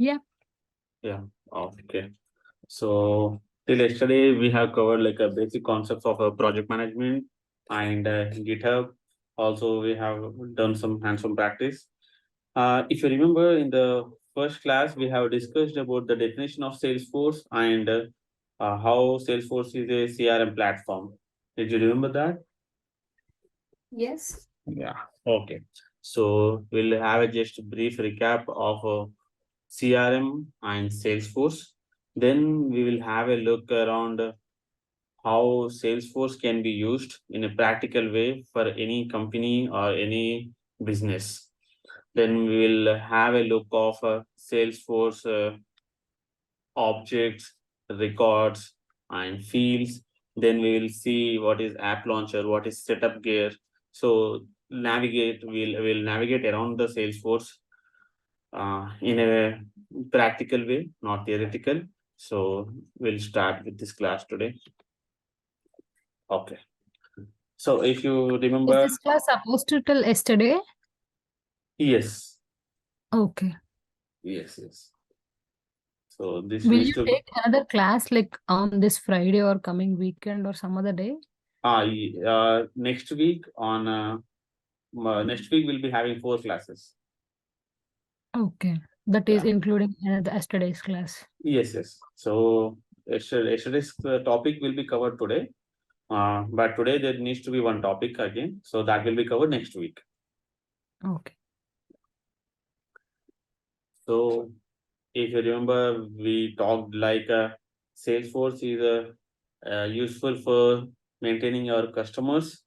Yeah. Yeah. Okay. So till yesterday we have covered like a basic concepts of project management and GitHub. Also, we have done some hands-on practice. If you remember in the first class, we have discussed about the definition of Salesforce and how Salesforce is a CRM platform. Did you remember that? Yes. Yeah. Okay. So we'll have a just brief recap of CRM and Salesforce. Then we will have a look around how Salesforce can be used in a practical way for any company or any business. Then we will have a look of Salesforce objects, records, and fields. Then we will see what is app launcher, what is setup gear. So we'll navigate around the Salesforce in a practical way, not theoretical. So we'll start with this class today. Okay. So if you Is remember, this class supposed to till yesterday? yes, Okay. yes. So this Will needs you to take another class like on this Friday or coming weekend or some other day? next week on next week we'll be having 4 classes. Okay. That is Yeah. including yesterday's class. Yes. So yesterday's topic will be covered today. But today there needs to be one topic again. So that will be covered next week. Okay. So if you remember, we talked like Salesforce is useful for maintaining your customers.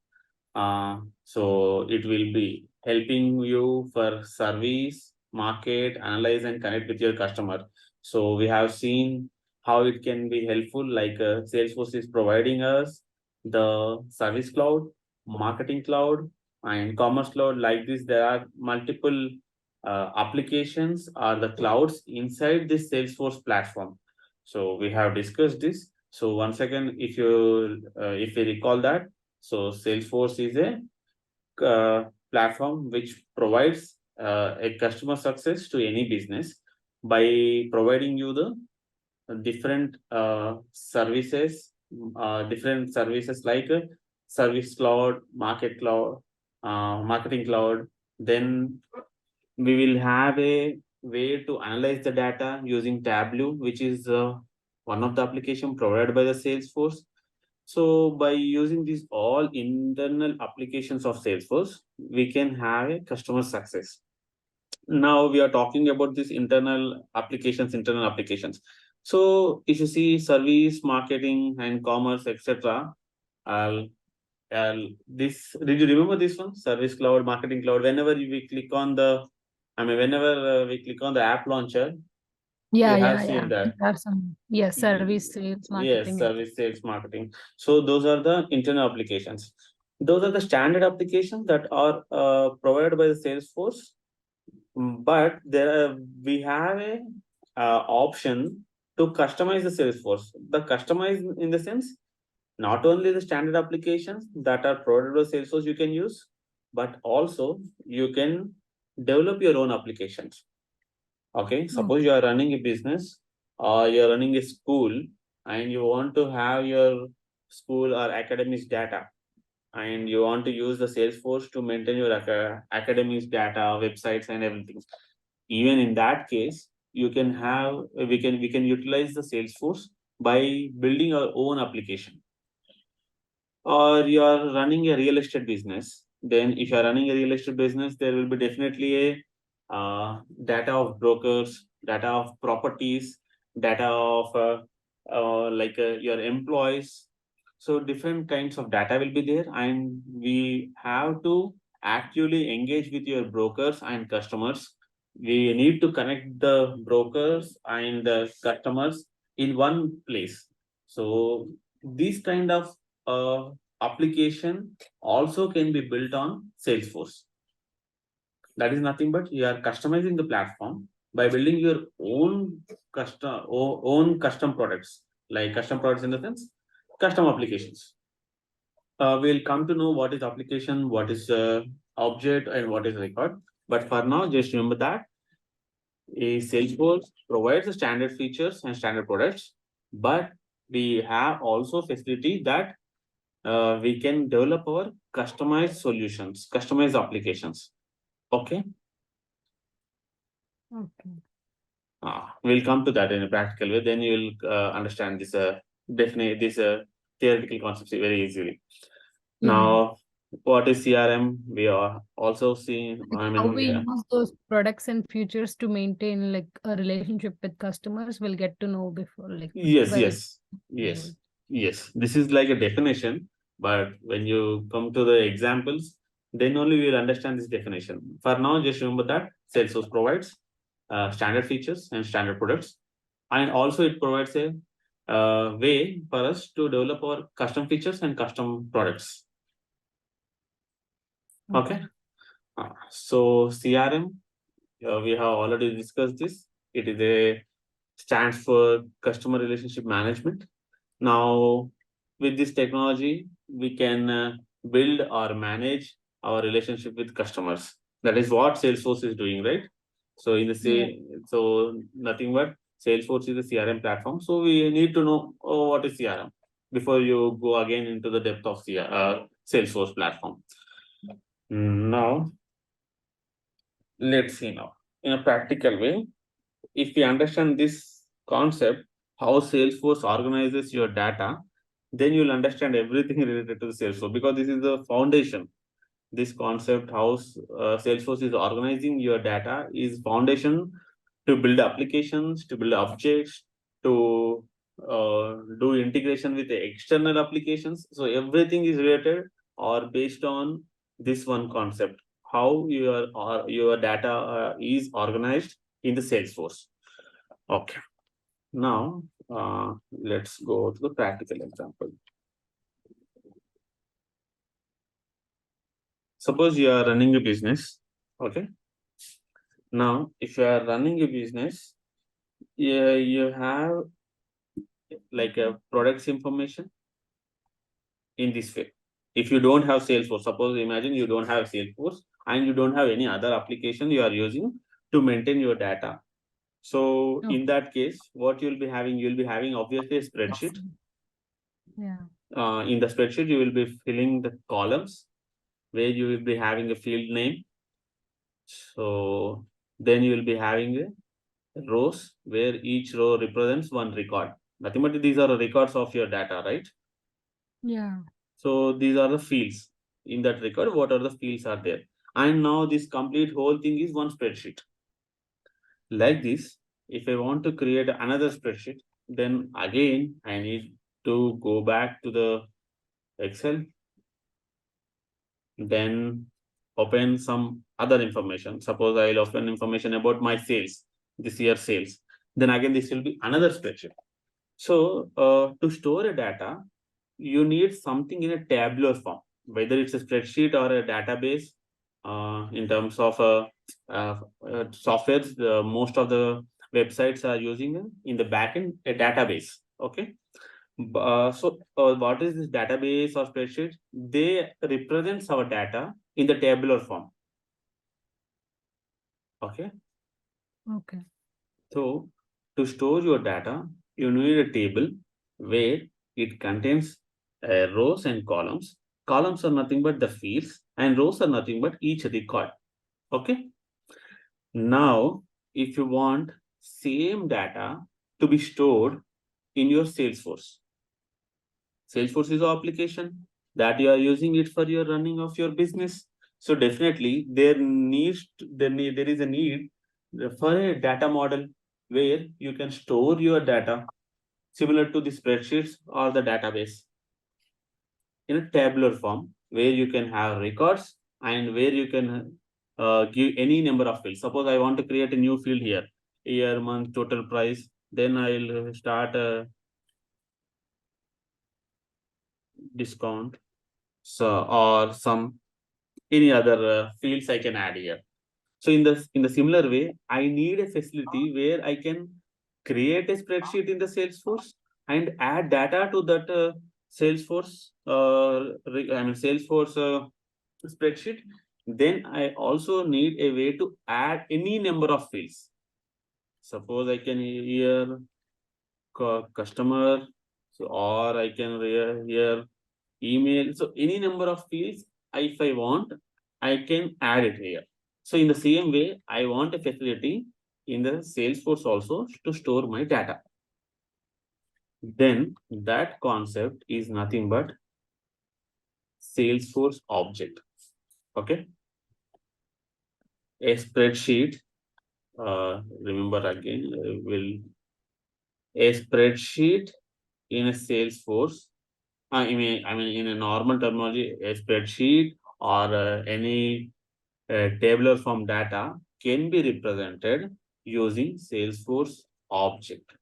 So it will be helping you for service, market, analyze, and connect with your customer. So we have seen how it can be helpful. Like Salesforce is providing us the service cloud, marketing cloud, and commerce cloud. Like this, there are multiple applications or the clouds inside this Salesforce platform. So we have discussed this. So once again, if you recall that, so Salesforce is a platform which provides a customer success to any business by providing you the different different services like service cloud, market cloud, marketing cloud. Then we will have a way to analyze the data using Tableau, which is one of the application provided by the Salesforce. So by using these all internal applications of Salesforce, we can have a customer success. Now we are talking about these internal applications. So if you see service, marketing, and commerce, etc., I'll, this did you remember this one? Service cloud, marketing cloud. Whenever we click on whenever we click on the app launcher, we have Yeah. seen that. There are some, yes, service, sales, Yes, marketing. service, sales, marketing. So those are the internal applications. Those are the standard applications that are provided by the Salesforce. But we have a option to customize the Salesforce. The customize in the sense not only the standard applications that are provided by Salesforce you can use, but also you can develop your own applications. Okay, suppose Okay. you are running a business or you're running a school and you want to have your school or academics data and you want to use the Salesforce to maintain your academics data, websites, and everything. Even in that case, we can utilize the Salesforce by building our own application. Or you are running a real estate business, then if you are running a real estate business, there will be definitely a data of brokers, data of properties, data of your employees. So different kinds of data will be there, and we have to actively engage with your brokers and customers. We need to connect the brokers and the customers in one place. So these kind of application also can be built on Salesforce. That is nothing but you are customizing the platform by building your own custom products, like custom products in the sense custom applications. We'll come to know what is application, what is object, and what is record. But for now, just remember that Salesforce provides the standard features and standard products, but we have also facility that we can develop our customized solutions, customized applications. Okay. Okay. We'll come to that in a practical way. Then you will understand this definitely this theoretical concepts very easily. Yeah. Now, what is CRM? We are also seeing. Like I how mean, we use those products and features to maintain like a relationship with customers, we'll get to know before like yes, while yes, yes, yes. This is like a definition, but when you come to the examples, then only we will understand this definition. For now, just remember that Salesforce provides standard features and standard products, and also it provides a way for us to develop our custom features and custom products. Okay. So CRM, we have already discussed this. It is a stands for customer relationship management. Now, with this technology, we can build or manage our relationship with customers. That is what Salesforce is doing, right? So in the so nothing but Salesforce is a CRM platform. So we need to know what is CRM before you go again into the depth of Salesforce platform. Now, let's see now in a practical way. If we understand this concept, how Salesforce organizes your data, then you'll understand everything related to the Salesforce, because this is the foundation. This concept, how Salesforce is organizing your data, is foundation to build applications, to build objects, to do integration with the external applications. So everything is related or based on this one concept, how your data is organized in the Salesforce. Okay. Now, let's go to the practical example. Suppose you are running a business. Okay. Now, if you are running a business, you have like a products information in this way. If you don't have Salesforce, suppose imagine you don't have Salesforce and you don't have any other application you are using to maintain your data. So in that case, what you'll be having obviously a spreadsheet. Yeah. In the spreadsheet, you will be filling the columns where you will be having a field name. So then you will be having rows where each row represents one record. Nothing but these are the records of your data, right? Yeah. So these are the fields in that record. What are the fields are there? And now this complete whole thing is one spreadsheet. Like this, if I want to create another spreadsheet, then again I need to go back to the Excel, then open some other information. Suppose I'll open information about my sales, this year sales. Then again, this will be another spreadsheet. So to store a data, you need something in a tabular form, whether it's a spreadsheet or a database. In terms of softwares, most of the websites are using in the backend a database. Okay. So what is this database or spreadsheet? They represents our data in the tabular form. Okay. Okay. So to store your data, you need a table where it contains rows and columns. Columns are nothing but the fields and rows are nothing but each record. Okay. Now, if you want same data to be stored in your Salesforce, Salesforce is an application that you are using it for your running of your business. So definitely there is a need for a data model where you can store your data similar to the spreadsheets or the database in a tabular form where you can have records and where you can give any number of fields. Suppose I want to create a new field here, year, month, total price. Then I'll start a discount, so or some any other fields I can add here. So in the similar way, I need a facility where I can create a spreadsheet in the Salesforce and add data to that Salesforce. Salesforce spreadsheet. Then I also need a way to add any number of fields. suppose I can hear customer, so or I can hear email. So any number of fields, if I want, I can add it here. So in the same way, I want a facility in the Salesforce also to store my data. Then that concept is nothing but Salesforce object. Okay. A spreadsheet, remember again, will a spreadsheet in a Salesforce. I mean, in a normal terminology, a spreadsheet or any tabular form data can be represented using Salesforce object.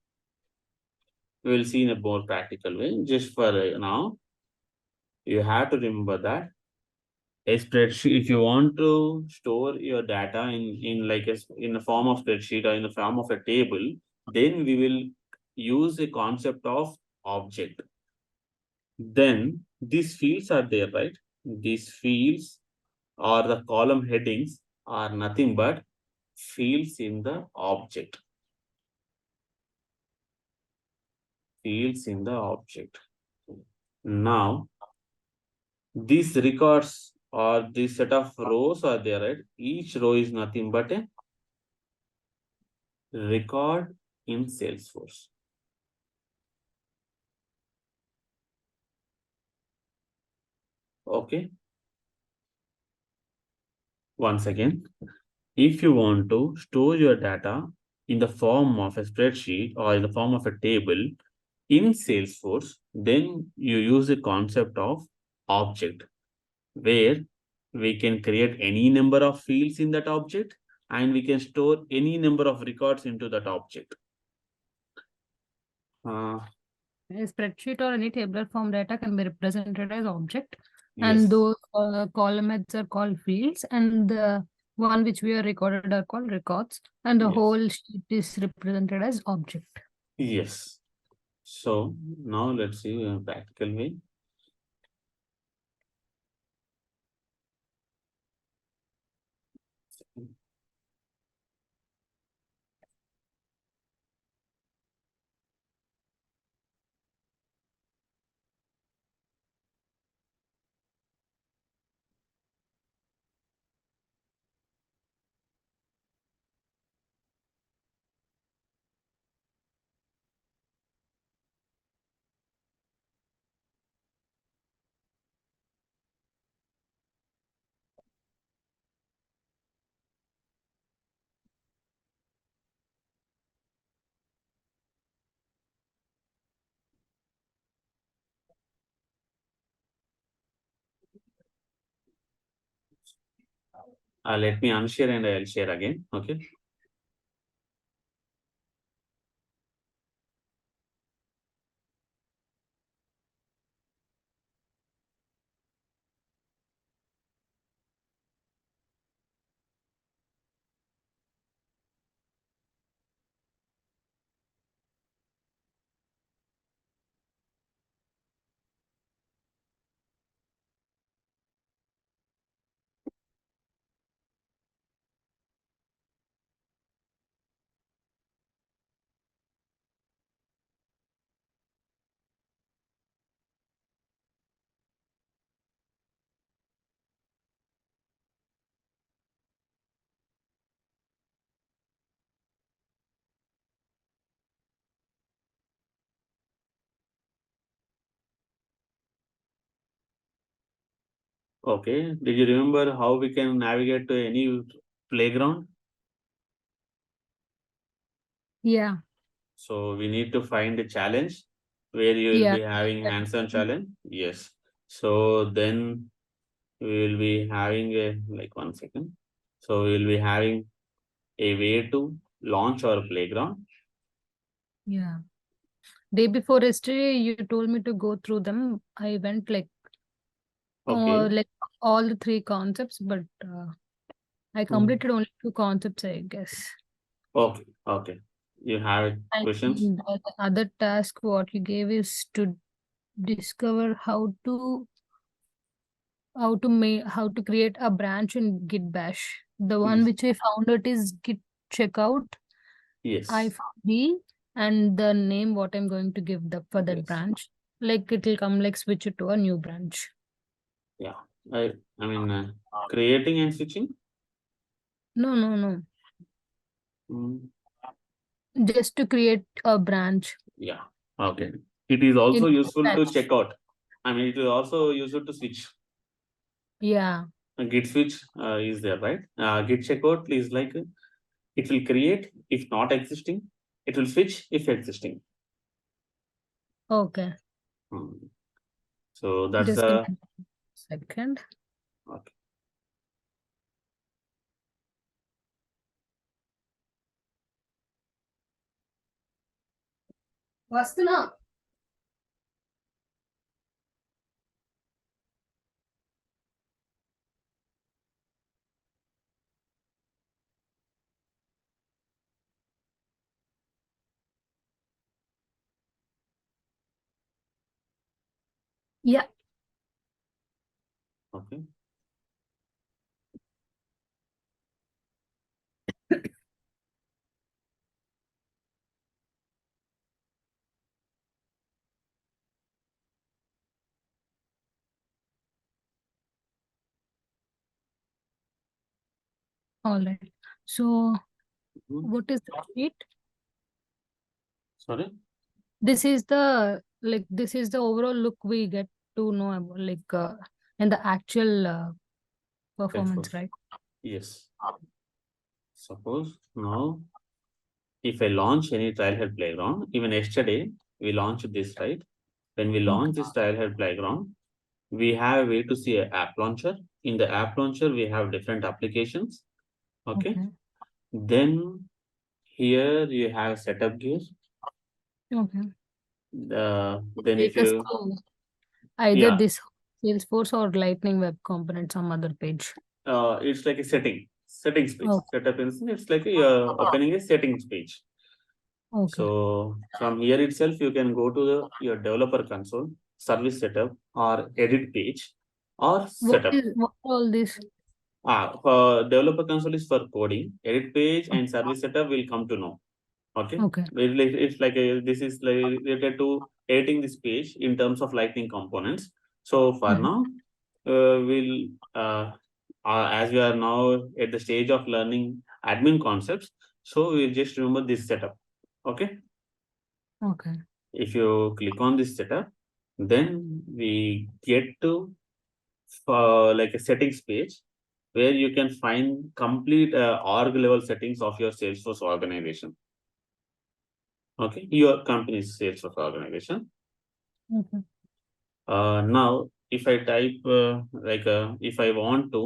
We will see in a more practical way. Just for now, you have to remember that a spreadsheet, if you want to store your data in like in the form of spreadsheet or in the form of a table, then we will use a concept of object. Then these fields are there, right? These fields or the column headings are nothing but fields in the object. Fields in the object. Now, these records or this set of rows are there, right? Each row is nothing but a record in Salesforce. Okay. Once again, if you want to store your data in the form of a spreadsheet or in the form of a table in Salesforce, then you use the concept of object, where we can create any number of fields in that object and we can store any number of records into that object. A spreadsheet or any tabular form data can be represented as object, Yes. and those column heads are called fields, and the one which we are recorded are called records, and the Yes. whole sheet is represented as object. Yes. So now let's see in a practical way. Let me unshare and I'll share again. Okay. Okay. Did you remember how we can navigate to any playground? Yeah. So we need to find a challenge where you will Yeah. be having hands-on challenge. Yes. So then we will be having a like 1 second. So we will be having a way to launch our playground. Yeah. Day before yesterday, you told me to go through them. I went Okay. like all the three concepts, but I completed only two concepts, I guess. Okay. Okay. You have questions? And the other task what you gave is to discover how to create a branch in Git Bash. The one Yes. which I found out is Git checkout, Yes. I and the name what I'm going to give for that Yes. branch. Like it will come like switch it to a new branch. Yeah. I mean, creating and switching. No, no, no. Mm, Just to create a branch yeah. Okay. It is also in useful to branch. check out. I mean, it is also useful to switch. Yeah. Git switch is there, right? Git checkout is like it will create if not existing. It will switch if existing. Okay. Hmm. So that's Just give me a second. okay. వస్తున్నా. Yeah. Okay. All right. So Mhm. what is the sheet? Sorry. This is the overall look we get to know about in the actual performance, Salesforce. right? Yes. Suppose now if I launch any Trailhead playground, even yesterday we launched this, right? When we Okay. launch this Trailhead playground, we have a way to see an app launcher. In the app launcher, we have different applications. Okay. Okay. Then here you have setup gear. Okay. Then if Take us you, to either yeah, this Salesforce or Lightning Web Component, some other page. it's like a settings page. Okay. Setup instance, it's like you're opening a settings page. Okay. So from here itself, you can go to your developer console, service setup, or edit page, or setup. What all this? For developer console is for coding. Edit page and service setup will come to know. Okay, Okay. it's like this is like related to editing this page in terms of Lightning components. So for Mhm. now, we'll as we are now at the stage of learning admin concepts, so we'll just remember this setup. Okay. Okay. If you click on this setup, then we get to like a settings page where you can find complete org level settings of your Salesforce organization. Okay, your company's Salesforce organization. Okay. Now, if I type if I want to,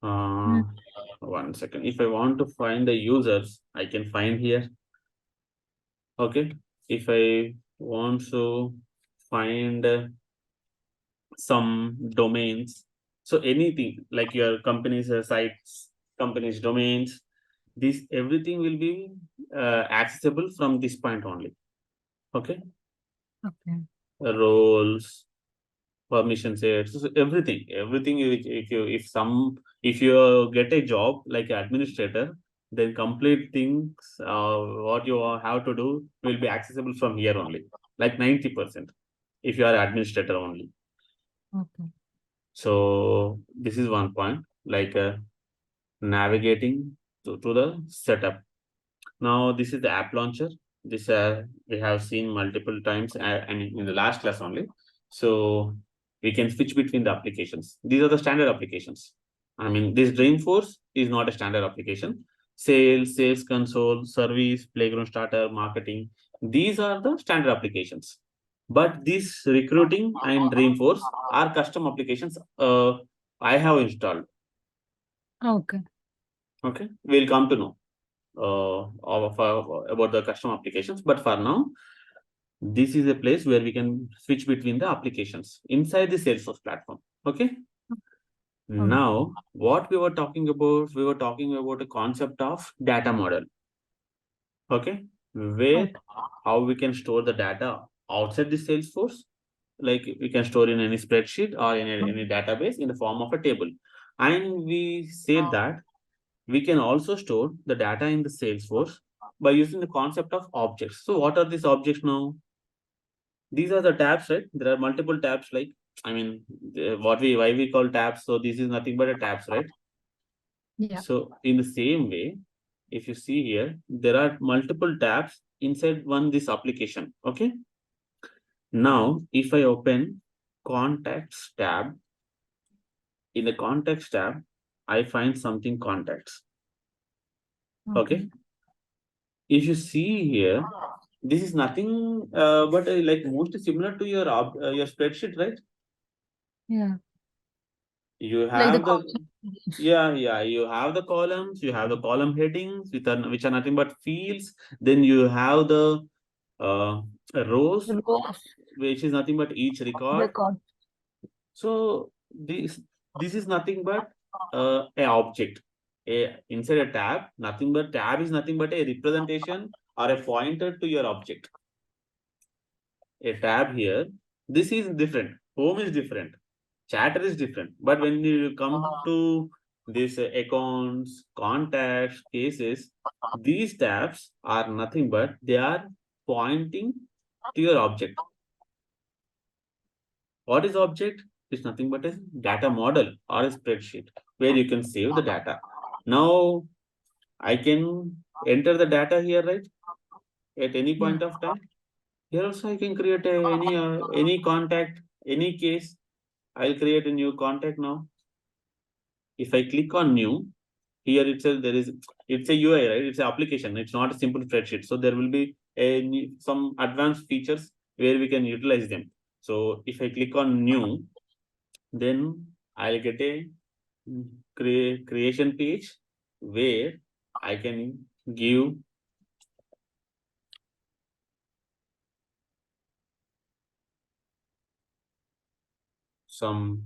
uh, Mm. one second, if I want to find the users, I can find here. Okay, if I want to find some domains. So anything like your company's sites, company's domains, this everything will be accessible from this point only. Okay, Okay. roles, permission sets, so everything. If you get a job like administrator, then complete things what you have to do will be accessible from here only, like 90%. If you are administrator only. Okay. So this is one point, like navigating to the setup. Now this is the app launcher. This we have seen multiple times. I mean, in the last class only. So we can switch between the applications. These are the standard applications. I mean, this Dreamforce is not a standard application. Sales, Sales Console, Service, Playground Starter, Marketing. These are the standard applications. But this recruiting and Dreamforce are custom applications. I have installed. Okay. Okay, we'll come to know about the custom applications. But for now, this is a place where we can switch between the applications inside the Salesforce platform. Okay. Okay. Now, what we were talking about a concept of data model. Okay, where Okay. how we can store the data outside the Salesforce, like we can store in any spreadsheet or in any database in the form of a table. And we said that We can also store the data in the Salesforce by using the concept of objects. So what are these objects now? These are the tabs, right? There are multiple tabs, like, I mean, why we call tabs. So this is nothing but a tabs, right? Yeah. So in the same way, if you see here, there are multiple tabs inside this application. Okay. Now, if I open contacts tab, in the contacts tab, I find something contacts. Okay. If you see here, this is nothing but like mostly similar to your spreadsheet, right? Yeah. You Like the have the you have the columns, you have the column headings which are nothing but fields. Then you have the uh, rows, rows, which is nothing but each record. record. So this is nothing but a object. Inside a tab, tab is nothing but a representation or a pointer to your object. A tab here, this is different. Home is different. Chatter is different. But when you come to this accounts, contacts, cases, these tabs are nothing but they are pointing to your object. What is object? It's nothing but a data model or a spreadsheet where you can save the data. Now I can enter the data here, right? At any Yeah. point of time. Here also I can create any contact, any case. I'll create a new contact now. If I click on new, here itself it's a UI, right? It's an application. It's not a simple spreadsheet. So there will be some advanced features where we can utilize them. So if I click on new, then I'll get a creation page where I can give some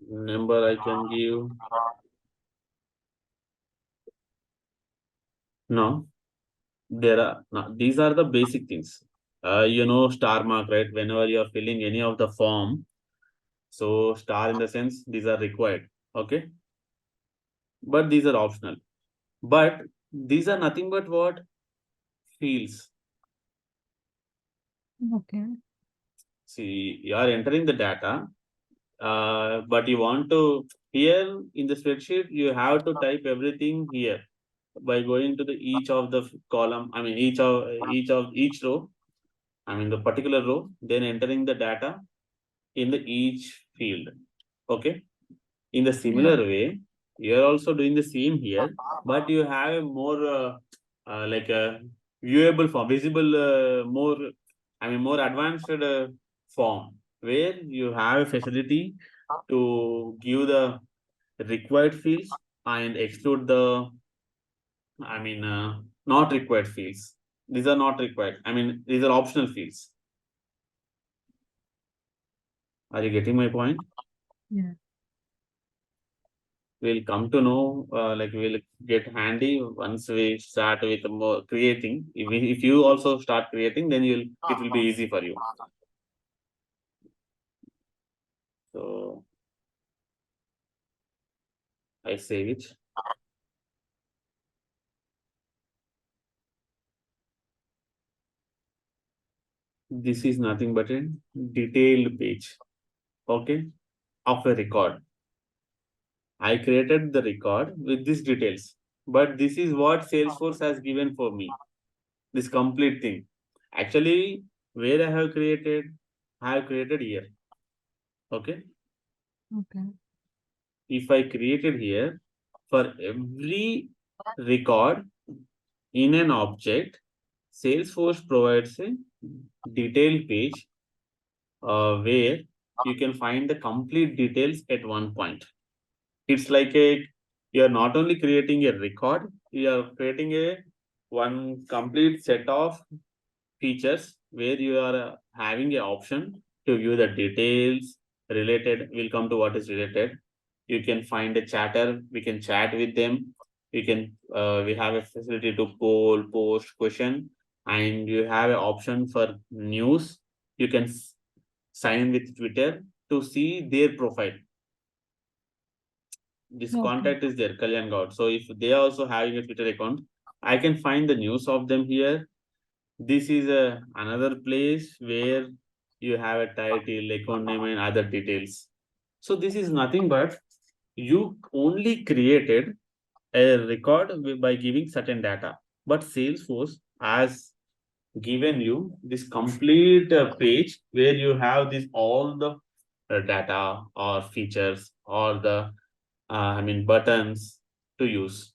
number. I can give no. These are the basic things. Star mark, right? Whenever you are filling any of the form, so star in the sense these are required. Okay, but these are optional. But these are nothing but what fields. Okay. See, you are entering the data, but you want to here in the spreadsheet you have to type everything here by going to the each of the column. I mean each row. I mean the particular row. Then entering the data in the each field. Okay. In the Yeah. similar way, you are also doing the same here, but you have a more like a viewable form, visible, more advanced form where you have a facility to give the required fields and exclude the, not required fields. These are not required. These are optional fields. Are you getting my point? Yeah. We'll come to know, we'll get handy once we start with more creating. If you also start creating, then it will be easy for you. So I save it. This is nothing but a detailed page, okay, of a record. I created the record with these details, but this is what Salesforce has given for me. This complete thing. Actually, where I have created here. Okay. Okay. If I created here for every record in an object, Salesforce provides a detailed page where you can find the complete details at one point. It's like you're not only creating a record, you're creating a one complete set of features where you are having an option to view the details related. We'll come to what is related. You can find a chatter. We can chat with them. We have a facility to poll, post, question, and you have an option for news. You can sign with Twitter to see their profile. this Okay. contact is there, Kalyan God. So if they are also having a Twitter account, I can find the news of them here. This is another place where you have a title, account name, and other details. So this is nothing but you only created a record by giving certain data. But Salesforce has given you this complete page where you have this all the data or features or the buttons to use.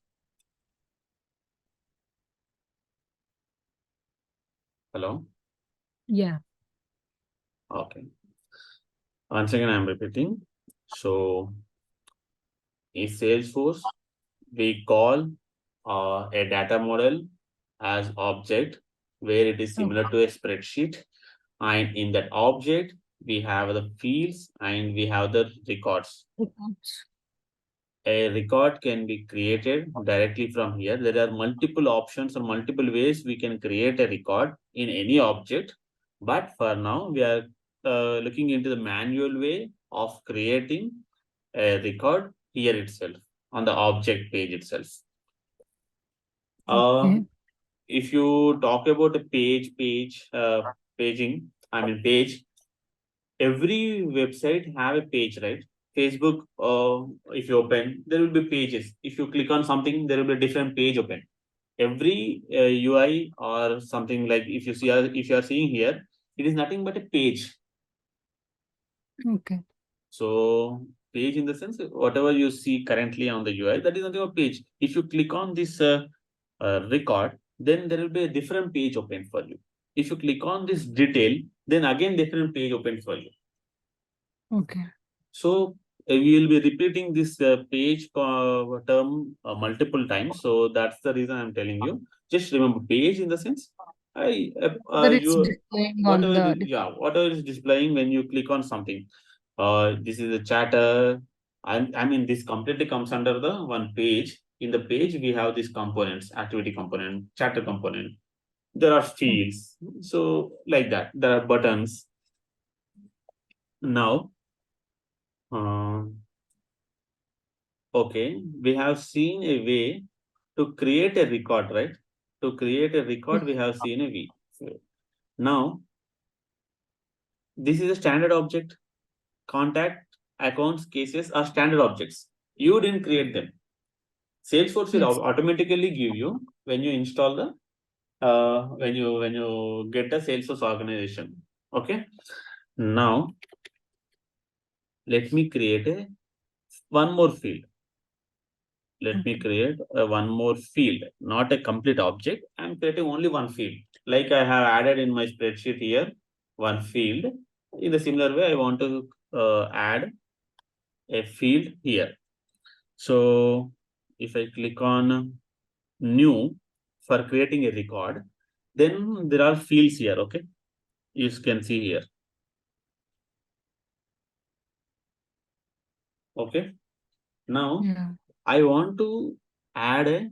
Hello. Yeah. Okay. Once again, I'm repeating. So in Salesforce, we call a data model as object where it is similar to a spreadsheet, and in that object we have the fields and we have the records. Records. A record can be created directly from here. There are multiple options or multiple ways we can create a record in any object, but for now we are looking into the manual way of creating a record here itself on the object page itself. Okay. If you talk about a paging, page, every website have a page, right? Facebook, if you open, there will be pages. If you click on something, there will be a different page open. Every UI or something, like if you are seeing here, it is nothing but a page. Okay. So page in the sense, whatever you see currently on the UI, that is nothing but page. If you click on this record, then there will be a different page open for you. If you click on this detail, then again different page open for you. Okay. So we will be repeating this page term multiple times. So that's the reason I'm telling you. Just remember page in the sense, That is you displaying on whatever the. whatever is displaying when you click on something. This is a chatter. This completely comes under the one page. In the page, we have these components: activity component, chatter component. There are fields. So like that, there are buttons. Now, okay, we have seen a way to create a record, right? To create a record, we have seen a way. Now, this is a standard object. Contact, accounts, cases are standard objects. You didn't create them. Salesforce will Yes. automatically give you when you install the when you get the Salesforce organization. Okay. Now, let me create a one more field. Let me create one more field, not a complete object. I'm creating only one field. Like I have added in my spreadsheet here, one field. In the similar way, I want to add a field here. So if I click on new for creating a record, then there are fields here. Okay. You can see here. Okay. Now I want to add a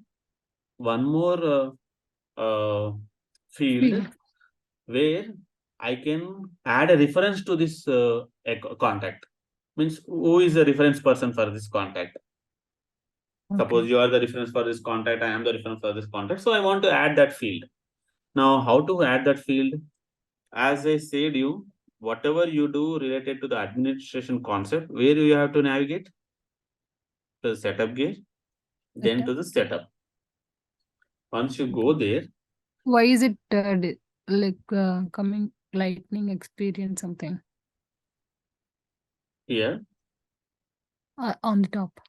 one more field where I can add a reference to this contact. Means who is the reference person for this contact? Suppose you are the reference for this contact, I am the reference for this contact. So I want to add that field. Now, how to add that field? As I said you, whatever you do related to the administration concept, where you have to navigate? To the setup gear, then to the setup. Once you go there. Why is it coming lightning experience something? Here. On the top.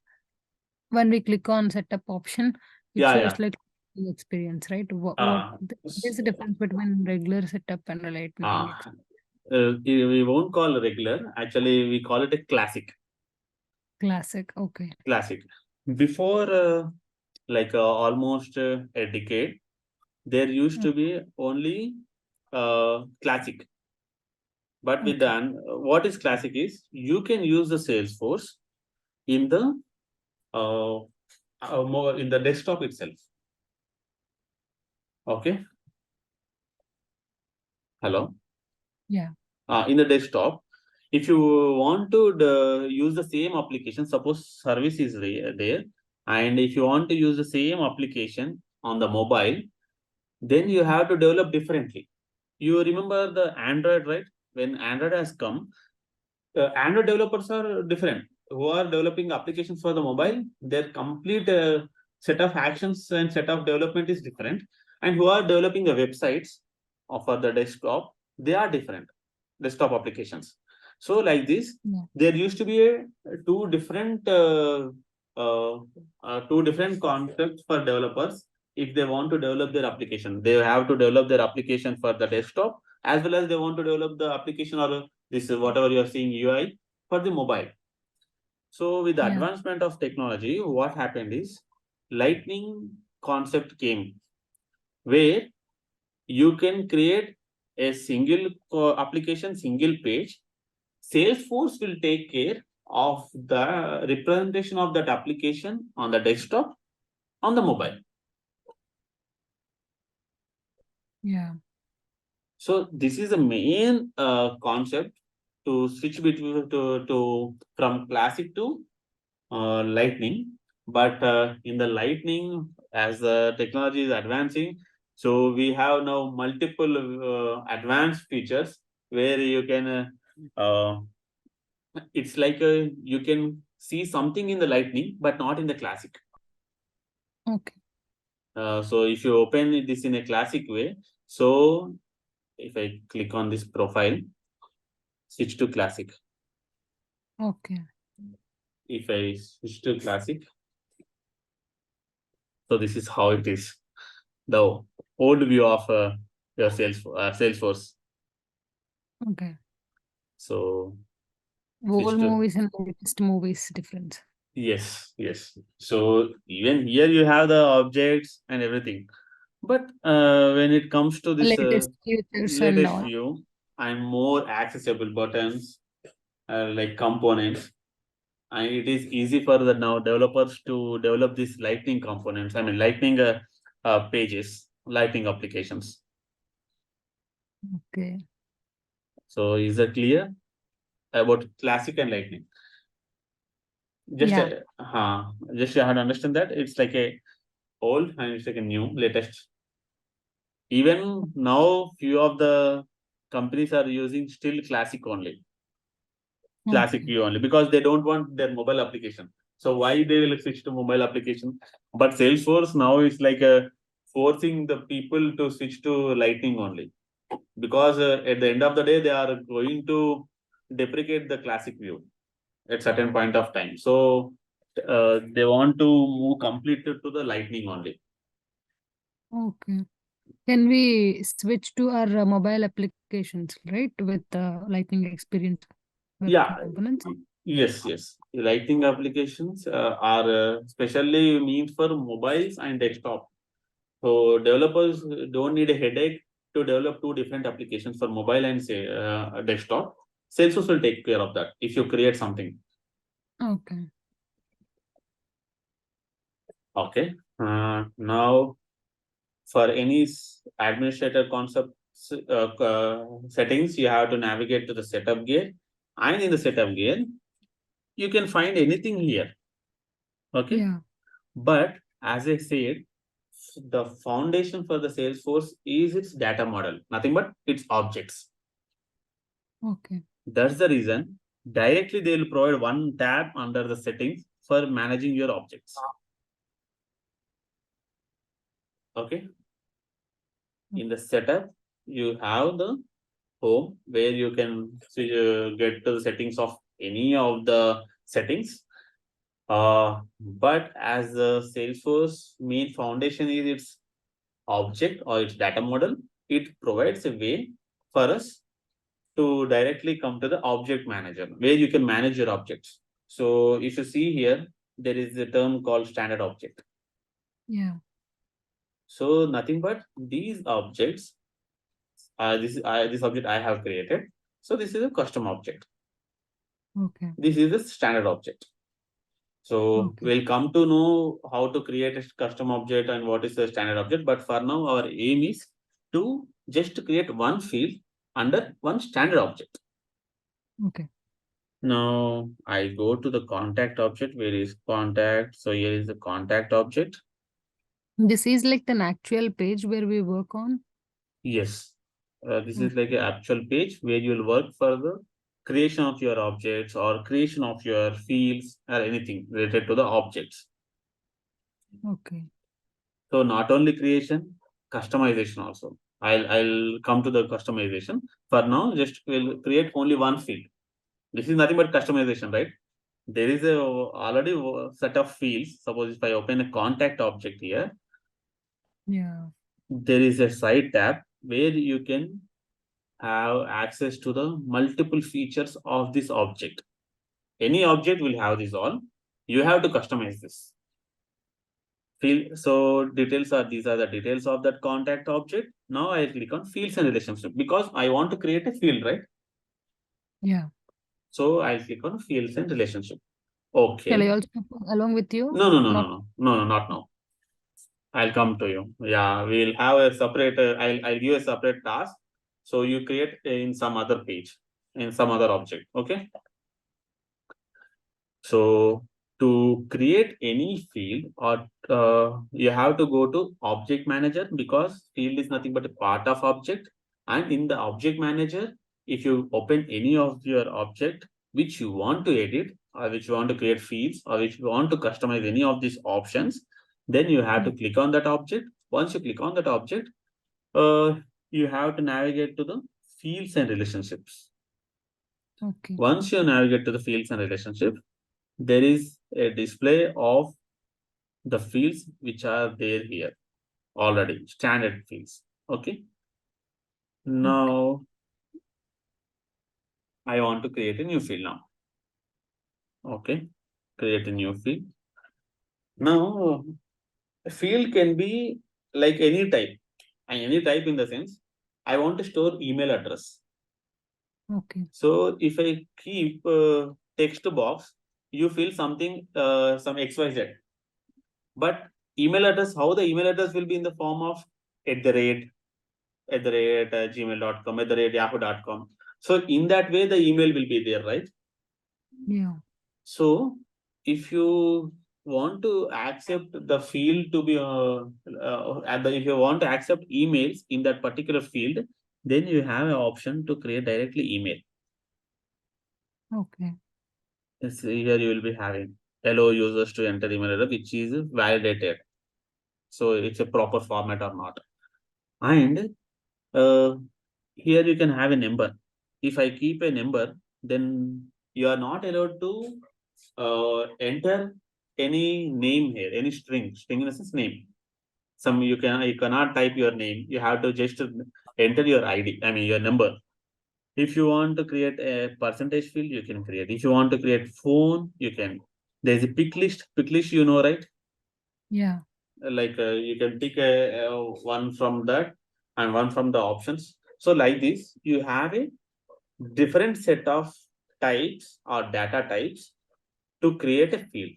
When we click on setup option, it shows like experience, right? What is the difference between regular setup and a lightning experience? We won't call regular. Actually, we call it a classic. Classic. Okay. Classic. Before almost a decade, there used to be only classic. But with what is classic is you can use the Salesforce in the more in the desktop itself. Okay. Hello. Yeah. In the desktop, if you want to use the same application, suppose service is there, and if you want to use the same application on the mobile, then you have to develop differently. You remember the Android, right? When Android has come, Android developers are different. Who are developing applications for the mobile, their complete set of actions and set of development is different. And who are developing the websites for the desktop, they are different desktop applications. So like this, there used to be two different two different concepts for developers. If they want to develop their application, they have to develop their application for the desktop, as well as they want to develop the application or this whatever you are seeing UI for the mobile. So with the advancement of technology, what happened is lightning concept came, where you can create a single application, single page. Salesforce will take care of the representation of that application on the desktop, on the mobile. Yeah. So this is the main concept to switch between to from classic to lightning. But in the lightning, as the technology is advancing, so we have now multiple advanced features where you can it's like you can see something in the lightning but not in the classic. Okay. So if you open this in a classic way, so if I click on this profile, switch to classic. Okay. If I switch to classic, so this is how it is. The old view of your Salesforce. Okay. So old movies and latest movies difference. Yes, yes. So even here you have the objects and everything. But when it comes to this latest features and latest all. view and more accessible buttons like components, and it is easy for the now developers to develop these lightning components. I mean lightning pages, lightning applications. Okay. So is that clear about classic and lightning? Just just you have to understand that it's like a old and it's like a new latest. Even now, few of the companies are using still classic only, classic view only, because they don't want their mobile application. So why they will switch to mobile application? But Salesforce now is like forcing the people to switch to lightning only, because at the end of the day they are going to deprecate the classic view at certain point of time. So they want to move completely to the lightning only. Okay. Can we switch to our mobile applications, right, with lightning experience components? Yes, yes. Lightning applications are specially meant for mobiles and desktop. So developers don't need a headache to develop two different applications for mobile and say desktop. Salesforce will take care of that if you create something. Okay. Okay. Now, for any administrator concept settings, you have to navigate to the setup gear, and in the setup gear, you can find anything here. Okay. Yeah. But as I said, the foundation for the Salesforce is its data model, nothing but its objects. Okay. That's the reason directly they will provide one tab under the settings for managing your objects. Okay. In the setup, you have the home where you can get to the settings of any of the settings. But as the Salesforce main foundation is its object or its data model, it provides a way for us to directly come to the object manager where you can manage your objects. So if you see here, there is a term called standard object. Yeah. So nothing but these objects, this object I have created. So this is a custom object. Okay. This is a standard object. So we'll come to know how to create a custom object and what is the standard object. But for now, our aim is to just create one field under one standard object. Okay. Now I go to the contact object. Where is contact? So here is the contact object. This is like an actual page where we work on. Yes. This is like an actual page where you will work for the creation of your objects or creation of your fields or anything related to the objects. Okay. So not only creation, customization also. I'll come to the customization. For now, just we'll create only one field. This is nothing but customization, right? There is a already set of fields. Suppose if I open a contact object here, Yeah. there is a side tab where you can have access to the multiple features of this object. Any object will have this all. You have to customize this. Field. So details are these are the details of that contact object. Now I click on fields and relationship because I want to create a field, right? Yeah. So I click on fields and relationship. Shall I Okay. also put along with you? No, no, no, no, Not. no, no, no, not now. I'll come to you. Yeah, we'll have a separate. I'll give a separate task. So you create in some other page, in some other object. Okay. So to create any field or you have to go to object manager because field is nothing but a part of object. And in the object manager, if you open any of your object which you want to edit or which you want to create fields or which you want to customize any of these options, then you have to click on that object. Once you click on that object, uh, you have to navigate to the fields and relationships. Okay. Once you navigate to the fields and relationships, there is a display of the fields which are there here already, standard fields. Okay. Now I want to create a new field now. Okay. Create a new field. Now a field can be like any type. And any type in the sense, I want to store email address. Okay. So if I keep text box, you fill something, some XYZ. But email address, how the email address will be in the form of @gmail.com, @yahoo.com. So in that way, the email will be there, right? Yeah. So if you want to accept the field to be, if you want to accept emails in that particular field, then you have an option to create directly email. Okay. Here you will be having allow users to enter email address, which is validated. So it's a proper format or not. And here you can have a number. If I keep a number, then you are not allowed to enter any name here, any string in a sense name. You cannot type your name. You have to just enter your ID. I mean your number. If you want to create a percentage field, you can create. If you want to create phone, you can. There's a pick list. Pick list, you know, right? Yeah. Like you can pick one from that and one from the options. So like this, you have a different set of types or data types to create a field.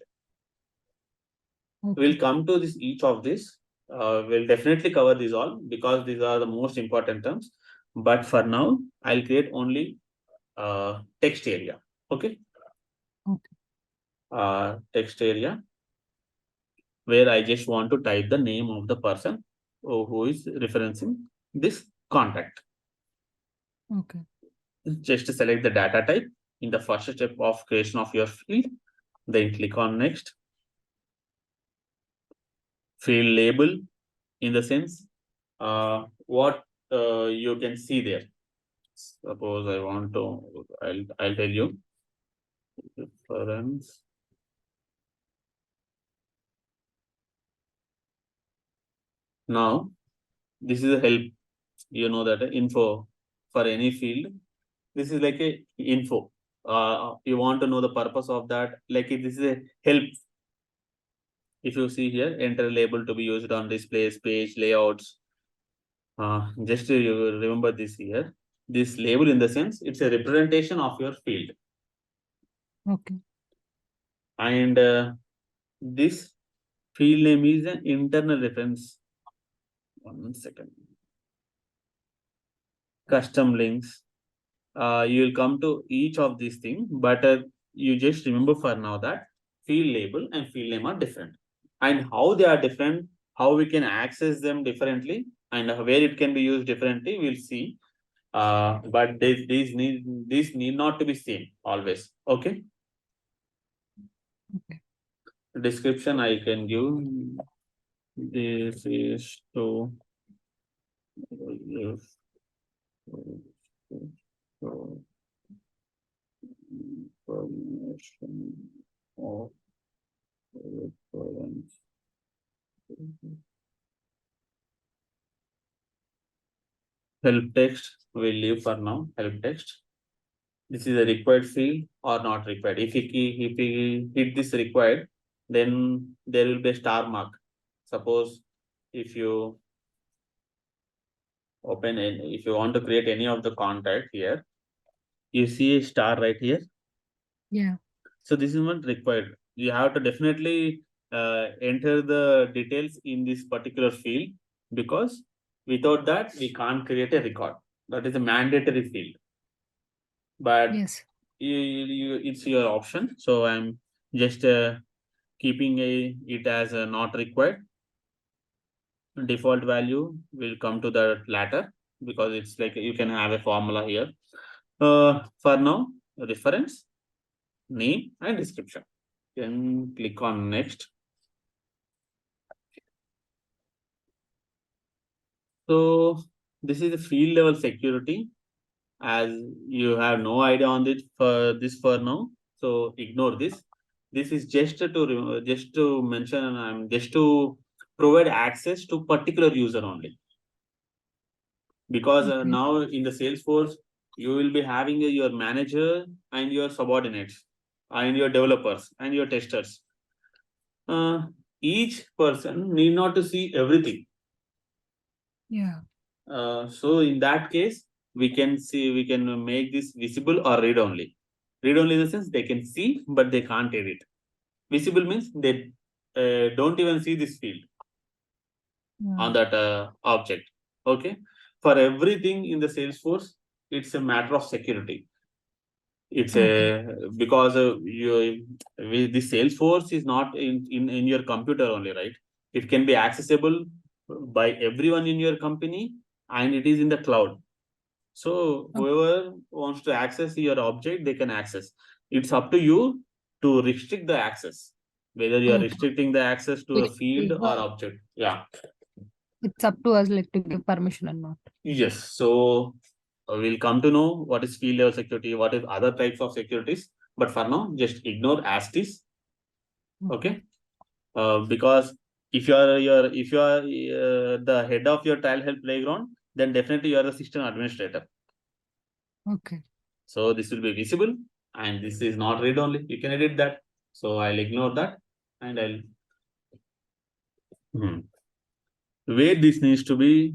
Okay. We'll come to this each of this. We'll definitely cover these all because these are the most important terms. But for now, I'll create only text area. Okay. Okay. Text area where I just want to type the name of the person who is referencing this contact. Okay. Just select the data type in the first step of creation of your field. Then click on next. Field label in the sense what you can see there. Suppose I want to, I'll tell you. Reference. Now, this is a help. You know that info for any field. This is like a info. You want to know the purpose of that. Like this is a help. If you see here, enter label to be used on displays, page layouts. Just you remember this here. This label in the sense it's a representation of your field. Okay. And this field name is an internal reference. 1 second. Custom links. you will come to each of these things, but you just remember for now that field label and field name are different, and how they are different, how we can access them differently, and where it can be used differently, we'll see. But these need not to be same always. Okay. Okay. Description I can give. This is to information of reference. Help text we'll leave for now. Help text. This is a required field or not required. If we hit this required, then there will be a star mark. Suppose if you open if you want to create any of the contact here, you see a star right here. Yeah. So this is not required. You have to definitely enter the details in this particular field, because without that we can't create a record. That is a mandatory field. But yes, it's your option. So I'm just keeping it as not required. Default value will come to the latter, because it's like you can have a formula here. For now, reference, name, and description. Then click on next. So this is the field level security. As you have no idea on this for now, so ignore this. This is just to mention, and I'm just to provide access to particular user only. Because okay. now in the Salesforce, you will be having your manager and your subordinates and your developers and your testers. Each person need not to see everything. Yeah. So in that case, we can make this visible or read only. Read only in the sense they can see, but they can't edit. Visible means they don't even see this field on that object. Okay. For everything in the Salesforce, it's a matter of security. It's Okay. a because the Salesforce is not in your computer only, right? It can be accessible by everyone in your company, and it is in the cloud. So Okay. whoever wants to access your object, they can access. It's up to you to restrict the access, whether you are Okay. restricting the access to a field Basically, or object. Yeah. it's up to us like to give permission or not. Yes. So we'll come to know what is field level security, what is other types of securities. But for now, just ignore as this. Okay. Because if you are the head of your child health playground, then definitely you are the system administrator. Okay. So this will be visible, and this is not read only. You can edit that. So I'll ignore that, and I'll where this needs to be.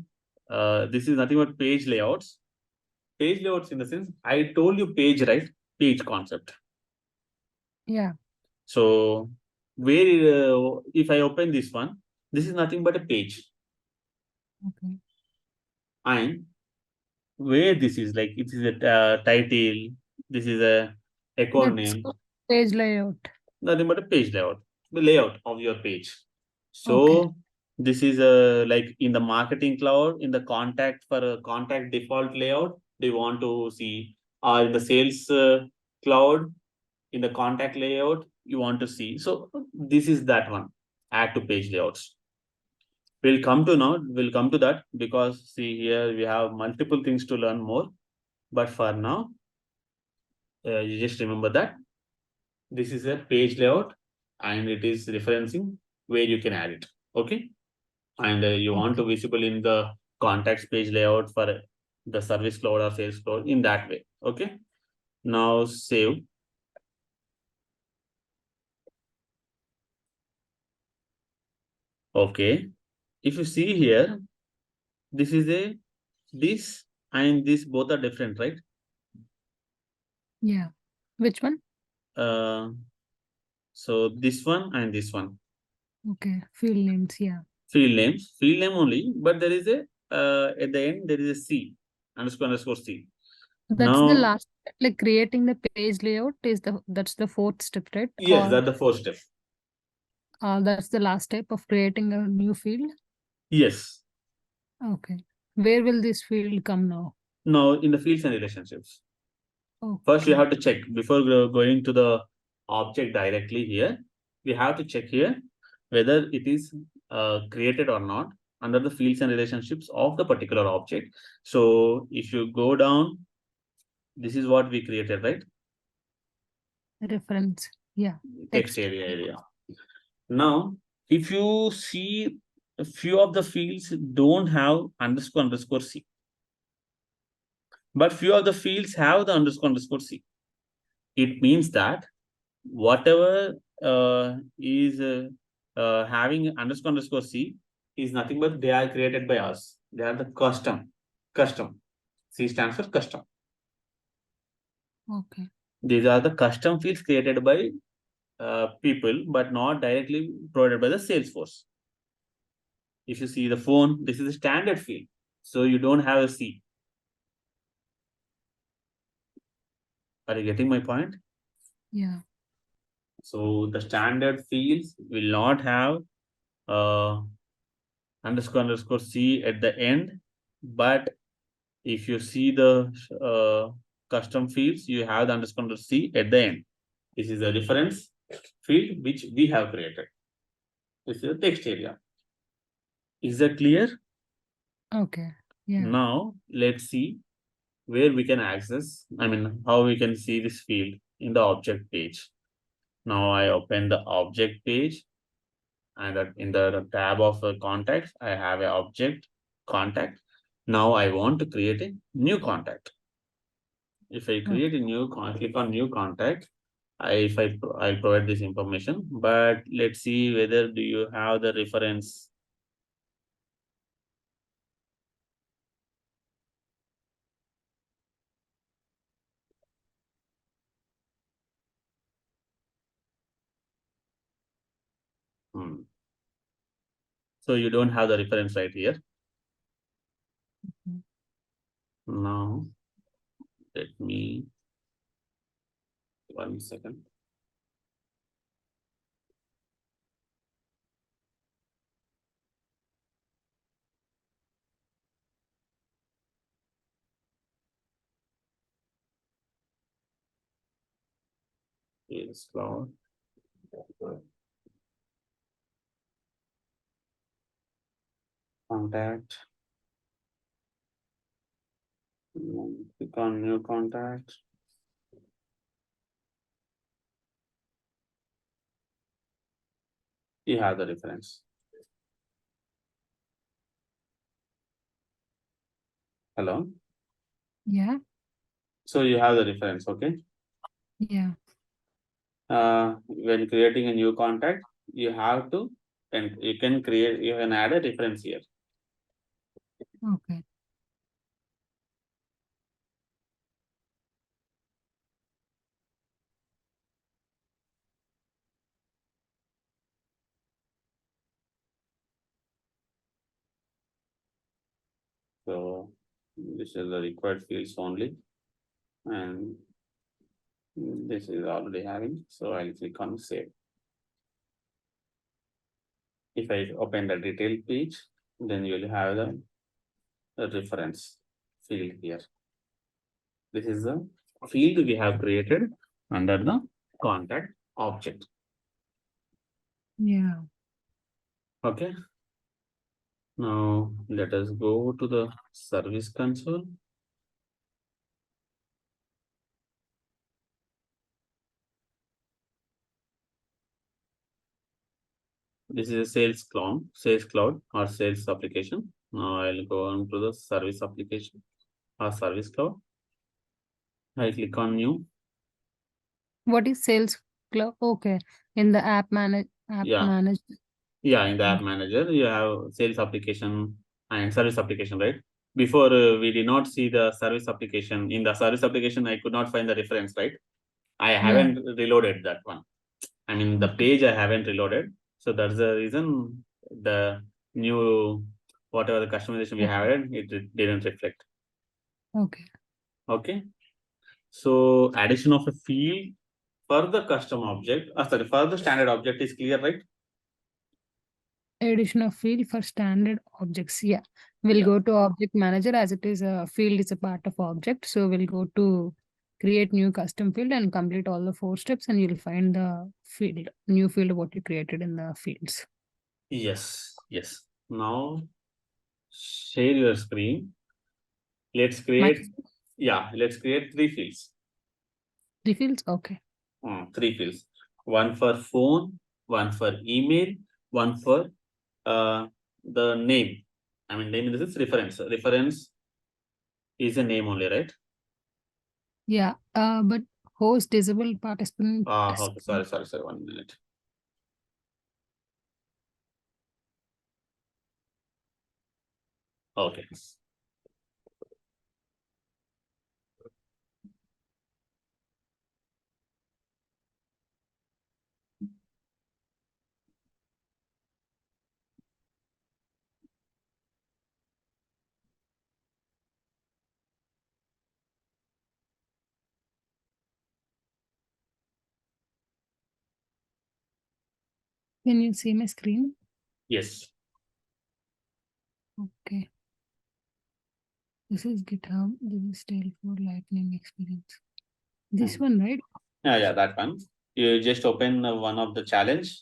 This is nothing but page layouts. Page layouts in the sense I told you page, right? Page concept. Yeah. So where if I open this one, this is nothing but a page, Okay. and where this is like it is a title. This is a account That's name. page layout. Nothing but a page layout, the layout of your page. Okay. So this is like in the marketing cloud, in the contact for a contact default layout, they want to see, or in the sales cloud, in the contact layout, you want to see. So this is that one, add to page layouts. We'll come to that, because see here we have multiple things to learn more. But for now, you just remember that this is a page layout, and it is referencing where you can add it. Okay. And you want to Okay. visible in the contacts page layout for the service cloud or sales cloud in that way. Okay. Now save. Okay. If you see here, this is this and this both are different, right? Yeah. Which one? Uh, so this one and this one. Okay. Field names. Yeah. Field name only, but there is a at the end there is a C, underscore C. That's the last, like creating the page layout that's the fourth step, right? Yes, that's the fourth step. That's the last step of creating a new field. Yes. Okay. Where will this field come now? Now in the fields and relationships. Okay. First, you have to check before going to the object directly here. We have to check here whether it is created or not under the fields and relationships of the particular object. So if you go down, this is what we created, right? Reference. Yeah. Text area. Now, if you see a few of the fields don't have underscore C, but few of the fields have the underscore C. It means that whatever is having underscore C is nothing but they are created by us. They are the custom. C stands for custom. Okay. These are the custom fields created by people, but not directly provided by the Salesforce. If you see the phone, this is a standard field. So you don't have a C. Are you getting my point? Yeah. So the standard fields will not have underscore C at the end, but if you see the custom fields, you have the underscore C at the end. This is a reference field which we have created. This is a text area. Is that clear? Okay. Yeah. Now let's see where we can access, how we can see this field in the object page. Now I open the object page, and in the tab of contacts, I have an object contact. Now I want to create a new contact. If I create a new click on new contact, I'll provide this information, but let's see whether do you have the reference. So you don't have the reference right here. Now, let me 1 second. Yes, cloud. Contact. Click on new contact. You have the reference. Hello? Yeah. So you have the reference, okay? Yeah. When creating a new contact, you have to, and you can add a reference here. Okay. So this is the required fields only, and this is already having. So I'll click on save. If I open the detail page, then you'll have the reference field here. This is the field we have created under the contact object. Yeah. Okay. Now let us go to the service console. This is a sales cloud or sales application. Now I'll go on to the service application or service cloud. I click on new. What is Sales Cloud? Okay. In the app manager. Yeah, in the app manager, you have sales application and service application, right? Before we did not see the service application. In the service application, I could not find the reference, right? I haven't reloaded that one. The page I haven't reloaded. So that's the reason the new, whatever the customization we had, it didn't reflect. Okay. Okay. So addition of a field for the custom object, sorry, for the standard object is clear, right? Addition of field for standard objects. Yeah. We'll go to object manager as it is a field is a part of object. So we'll go to create new custom field and complete all the 4 steps and you'll find the field, new field what you created in the fields. Yes. Yes. Now share your screen. Let's create, let's create 3 fields. 3 fields? Okay. 3 fields. One for phone, one for email, one for the name. I mean, name in this is reference. Reference is a name only, right? Yeah. But host disabled participant. Okay. Sorry. 1 minute. Okay. Can you see my screen? Yes. Okay. This is GitHub. This is Salesforce Lightning Experience. This one, right? Yeah, that one. You just open one of the challenge.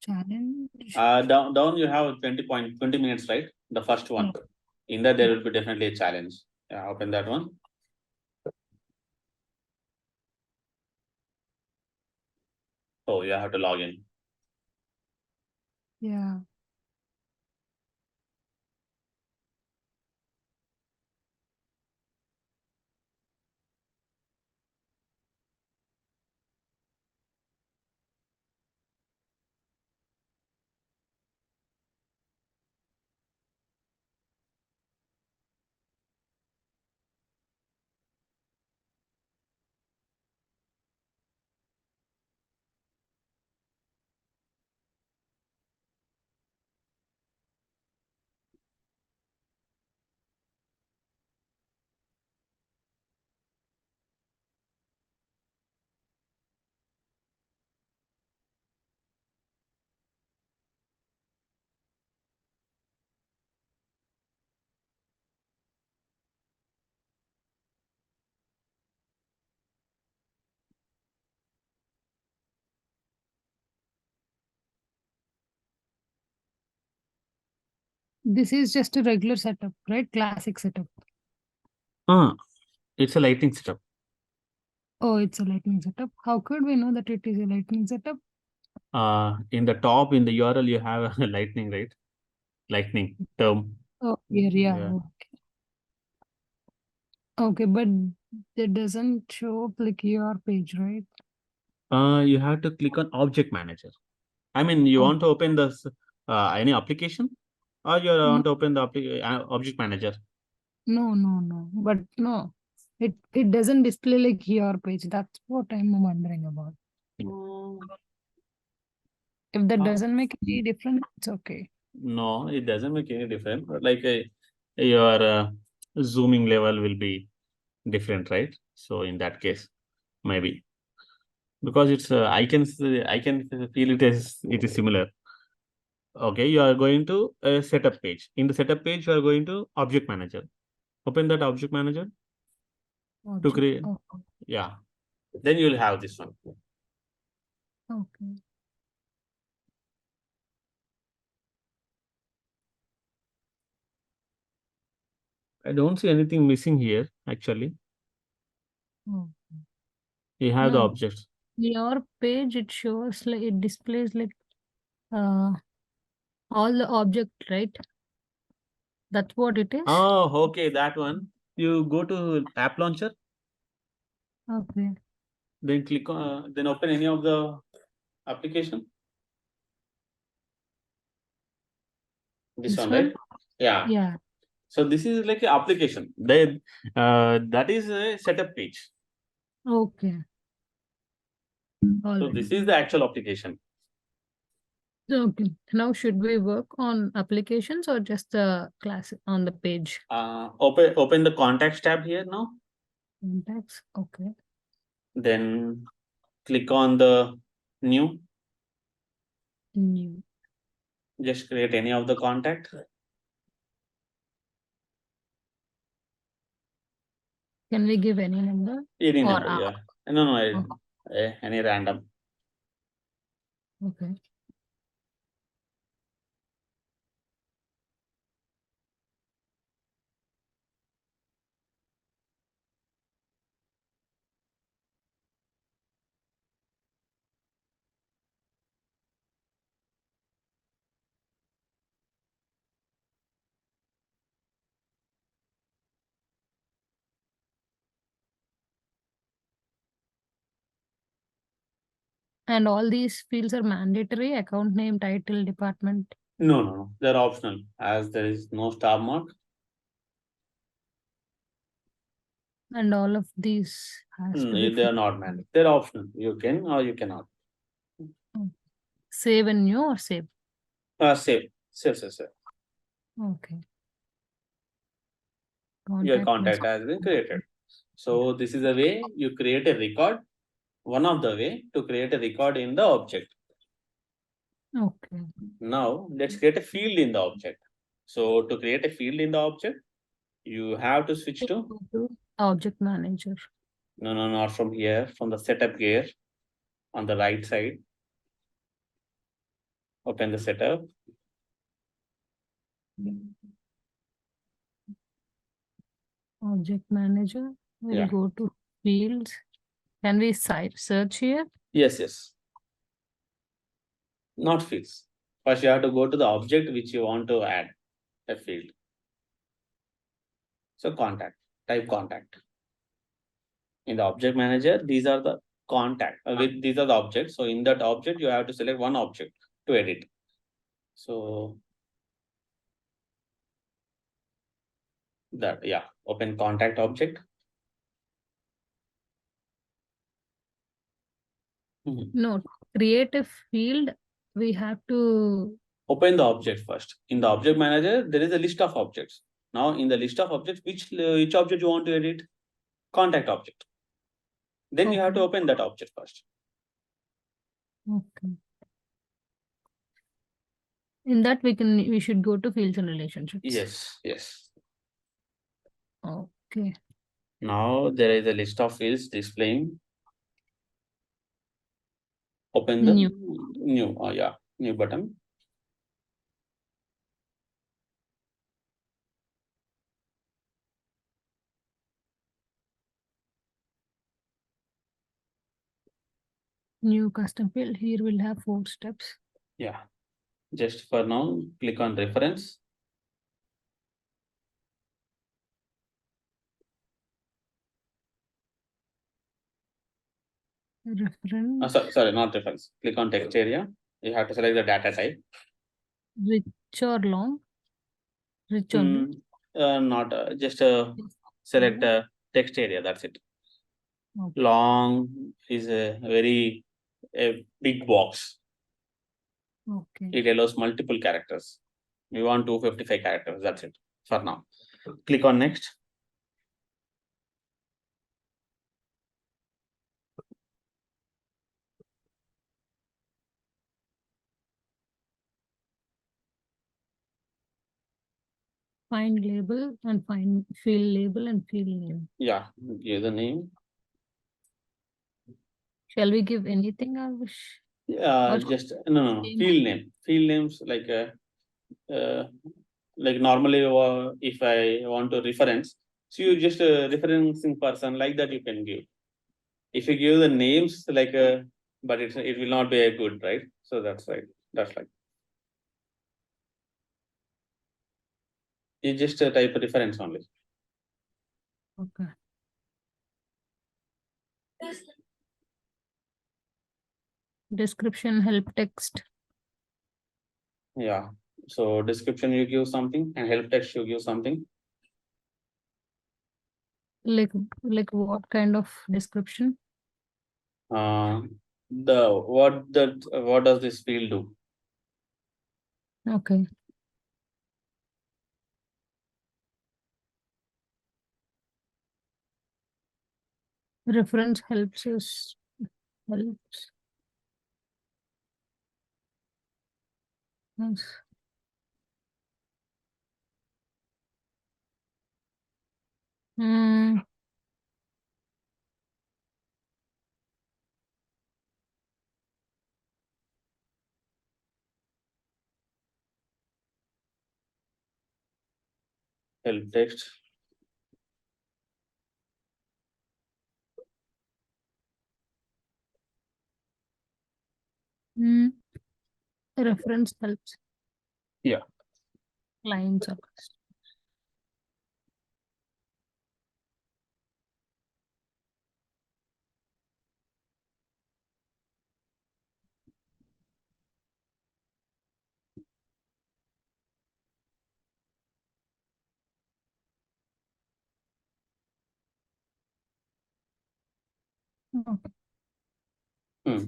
Challenge. Down you have 20 minutes, right? The first one. Oh. In that there will be definitely a challenge. Yeah, open that one. Oh, you have to log in. Yeah. This is just a regular setup, right? Classic setup. It's a lightning setup. Oh, it's a lightning setup. How could we know that it is a lightning setup? In the top in the URL you have a lightning, right? Lightning term. Oh, here, yeah. Okay, but it doesn't show up like your page, right? You have to click on object manager. I mean, you want to open this any application or you want to open the object manager? No. But no, it doesn't display like your page. That's what I'm wondering about. If that doesn't make any difference, it's okay. No, it doesn't make any difference. But like your zooming level will be different, right? So in that case, maybe because it's I can feel it is similar. Okay, you are going to a setup page. In the setup page, you are going to object manager. Open that object manager to create. Okay. Yeah, then you will have this one. Okay. I don't see anything missing here actually. Oh. You have the No, objects. your page it shows like it displays like all the object, right? That's what it is. Oh, okay, that one. You go to app launcher. Okay. Then click on. Then open any of the application. This one, right? Yeah. Yeah. So this is like an application. That is a setup page. Okay. So this is the actual application. Okay. Now, should we work on applications or just the class on the page? Open the contacts tab here now. Contacts. Okay. Then click on the new. New. Just create any of the contact. Can we give any number? Any Or number, yeah. No, okay. any random. Okay. And all these fields are mandatory: account name, title, department. No. They're optional as there is no star mark. And all of these has to be They are not mandatory. They're optional. You can or you cannot. Save and new or save? Save. Okay. Your contact has been created. So this is the way you create a record. One of the way to create a record in the object. Okay. Now let's create a field in the object. So to create a field in the object, you have to switch to object manager. No, not from here. From the setup gear on the right side. Open the setup. Object manager. We'll go to fields. Can we search here? Yes. Not fields. First, you have to go to the object which you want to add a field. So contact. Type contact. In the object manager, these are the contact. These are the objects. So in that object, you have to select one object to edit. So that open contact object. No, create a field. We have to open the object first. In the object manager, there is a list of objects. Now in the list of objects, which object you want to edit? Contact object. Then you have to open that object first. Okay. In that we should go to fields and relationships. Yes. Okay. Now there is a list of fields displaying. Open the new new button. New custom field. Here we'll have 4 steps. Yeah. Just for now, click on reference. Reference. Sorry, not reference. Click on text area. You have to select the data type. Rich or long? Rich only? Not just select text area. That's it. Okay. Long is a big box. Okay. It allows multiple characters. We want 255 characters. That's it for now. Click on next. Find label and find field label and field name. Yeah, give the name. Shall we give anything, Avish? Just no. Field name. Field names like normally if I want to reference, so you just referencing person like that you can give. If you give the names like but it will not be a good, right? So that's right. That's like you just type a reference only. Okay. Description, help text. Yeah. So description you give something and help text you give something. Like what kind of description? What does this field do? Okay. Reference helps us. Helps. Yes. Hmm. Help text. Hmm. Reference helps. Yeah. Clients or okay.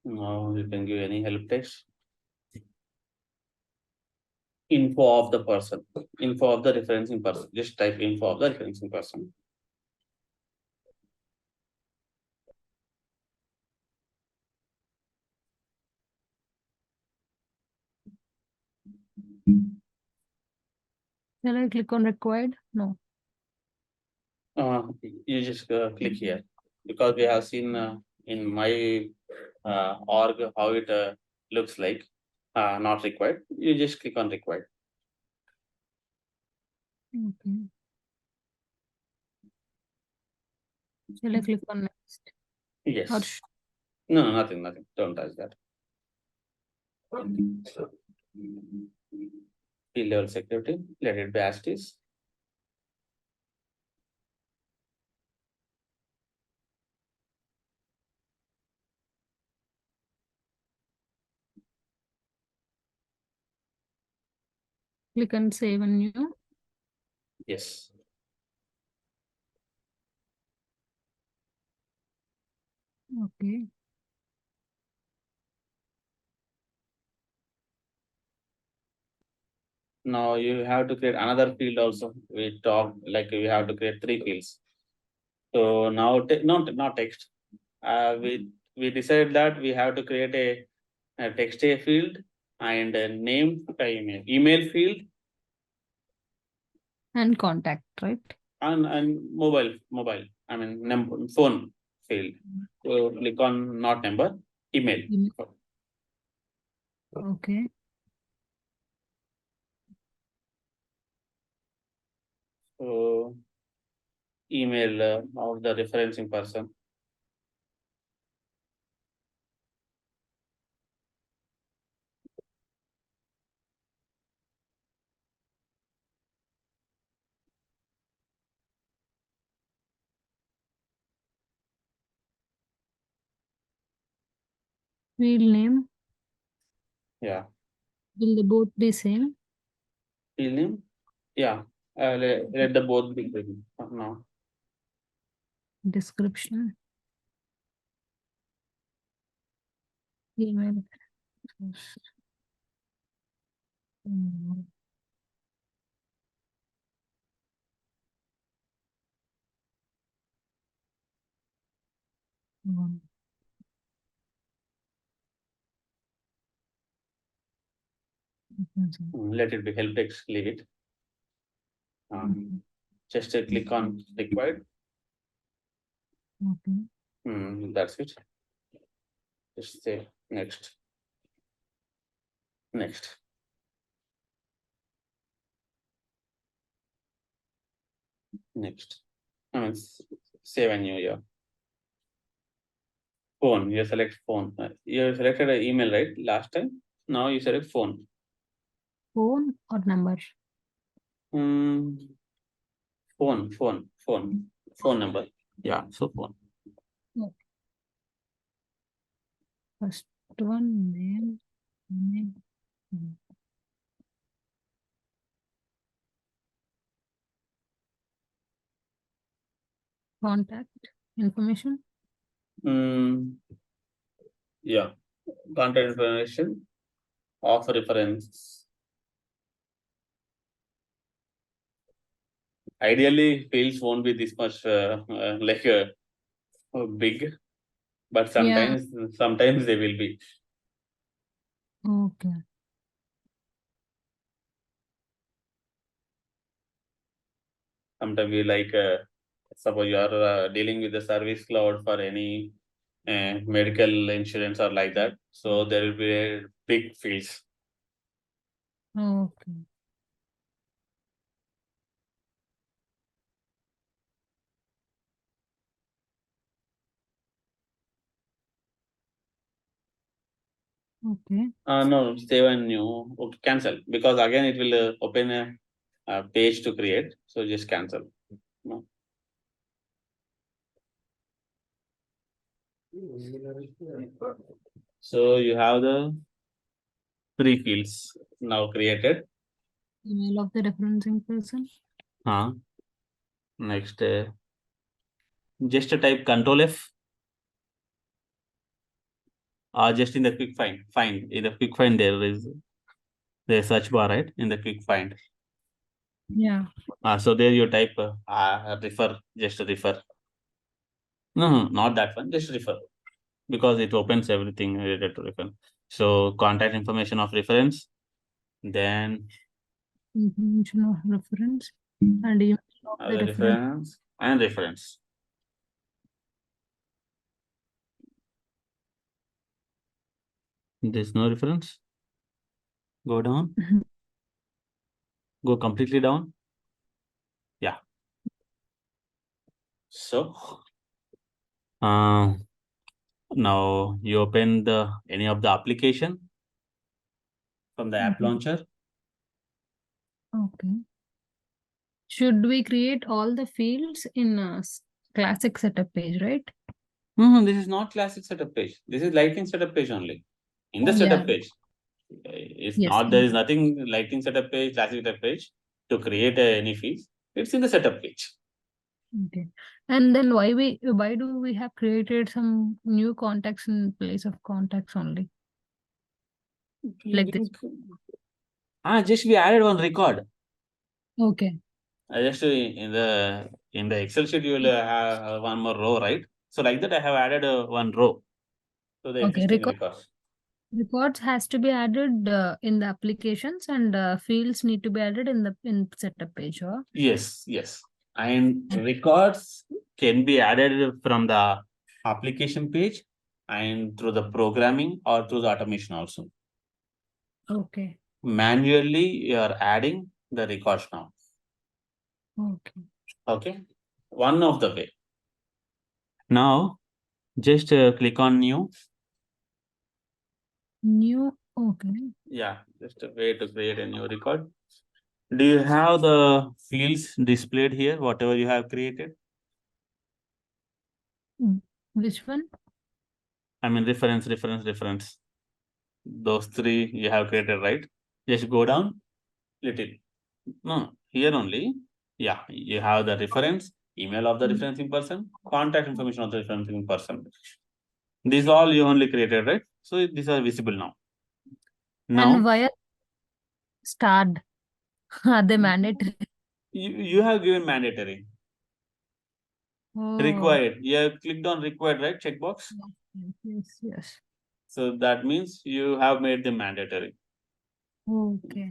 Now you can give any help text. Info of the person. Info of the referencing person. Just type info of the referencing person. Shall I click on required? No. You just click here because we have seen in my org how it looks like. Not required. You just click on required. Okay. Shall I click on next? Yes. Or No, nothing. Don't touch that. Field level security. Let it be as it is. click and save and new. Yes. Okay. Now you have to create another field also. We talked like we have to create 3 fields. So now not text. We decided that we have to create a text a field and a name email field And contact, right? and mobile. I mean phone field. So click on not number email. Okay. So email of the referencing person. Field name. Yeah. Will they both be same? Field name. Yeah. Let the both be now. Description. Email. Let it be help text. Leave it. Just click on required. Okay. That's it. Just say next. Next. Next. I mean, save a new year. Phone. You select phone. You selected an email, right? Last time. Now you select phone. Phone or number? Phone number. Yeah. So phone. Okay. First one, name. Contact information. Yeah. Contact information. of reference. Ideally, fields won't be this much big, but sometimes they will be. Okay. Sometimes we suppose you are dealing with the service cloud for any medical insurance or like that. So there will be a big fields. Okay. Okay. No, save and new. Okay, cancel, because again it will open a page to create. So just cancel. No. So you have the 3 fields now created. Email of the referencing person. Next, just type Control F. Just in the quick find in the quick find there is the search bar, right? In the quick find. Yeah. So there you type refer, just refer. No, not that one, just refer, because it opens everything related to refer. So contact information of reference, then Information of reference and email of the reference. reference and reference. There's no reference. Go down. Go completely down. Yeah. So now you open any of the application from the app launcher. Okay. Should we create all the fields in a classic setup page, right? This is not classic setup page. This is lighting setup page only. In the Oh, setup yeah. page. If Yes. not, there is nothing lighting setup page, classic setup page to create any fields. It's in the setup page. Okay. And then why do we have created some new contacts in place of contacts only? Like this. Just we added one record. Okay. Just in the Excel sheet you will have one more row, right? So like that I have added one row. So the existing records. Records has to be added in the applications, and fields need to be added in the setup page, or? Yes. And records can be added from the application page and through the programming or through the automation also. Okay. Manually, you are adding the records now. Okay. One of the way. Now, just click on new. Okay. Yeah, just a way to create a new record. Do you have the fields displayed here, whatever you have created? Which one? I mean, reference. Those 3 you have created, right? Just go down little. No, here only. Yeah, you have the reference, email of the referencing person, contact information of the referencing person. These all you only created, right? So these are visible now. And why are starred? Are they mandatory? You have given mandatory. Required. You have clicked on required, right? Checkbox. Yes. So that means you have made them mandatory. Okay.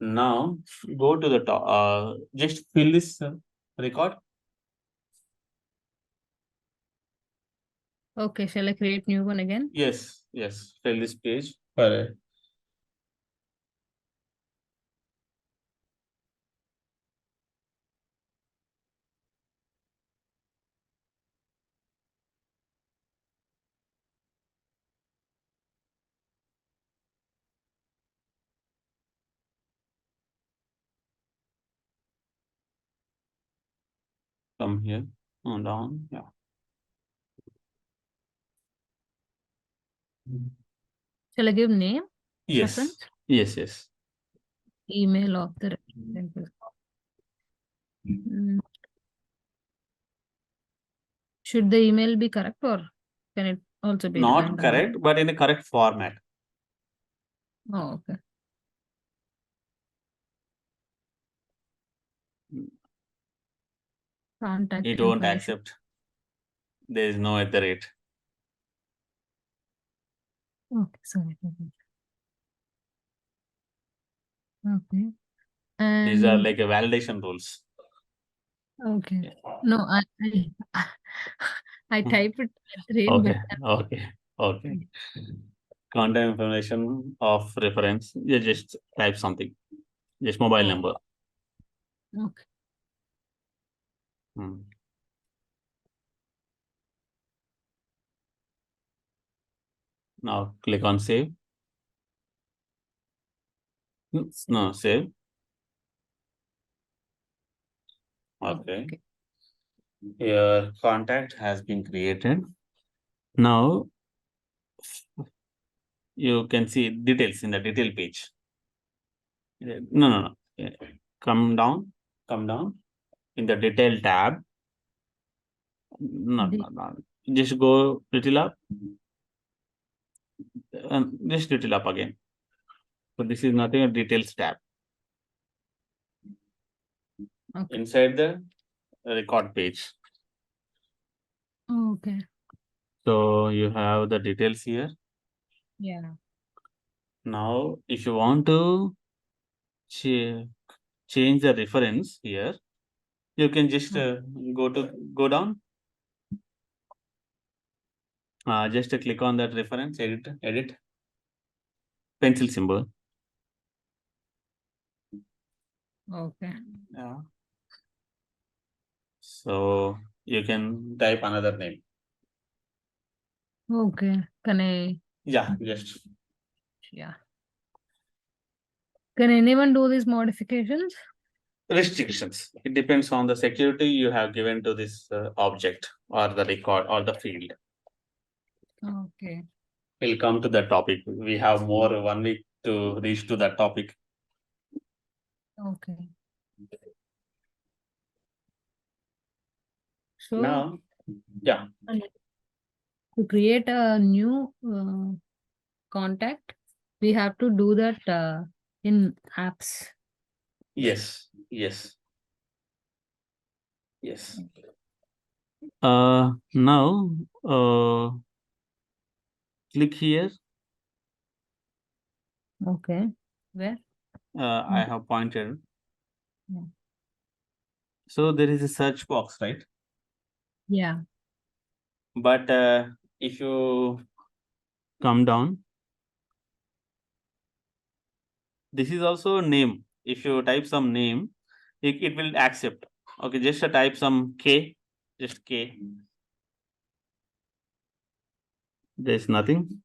Now go to the top. Just fill this record. Okay, shall I create new one again? Yes. Fill this page. Come here. Down. Yeah. Shall I give name? Yes. Reference? Yes. Email of the Should the email be correct, or can it also be Not random? correct, but in a correct format. Oh, okay. Contact It won't information. accept. There is no at the rate. Okay, sorry. Okay. And these are like a validation rules. okay. No, I type it at the rate, Okay, but okay. Contact information of reference. You just type something. Just mobile number. okay. Hmm. Now click on save. No, save. Okay. Your contact has been created. Now you can see details in the detail page. No. Come down in the detail tab. No. Just go little up. Just little up again. So this is nothing a details tab. Okay. Inside the record page. Okay. So you have the details here. Yeah. Now, if you want to change the reference here, you can just go down. Just click on that reference, edit, pencil symbol. Okay. Yeah. So you can type another name. Okay. Can I? Yeah, just. Yeah. Can anyone do these modifications? Restrictions. It depends on the security you have given to this object or the record or the field. Okay. We'll come to that topic. We have more 1 week to reach to that topic. Okay. So now, yeah. To create a new contact, we have to do that in apps. Yes. Now, click here. Okay. Where? I have pointed. Yeah. So there is a search box, right? Yeah. But if you come down, this is also a name. If you type some name, it will accept. Okay, just type some K, just K. There's nothing.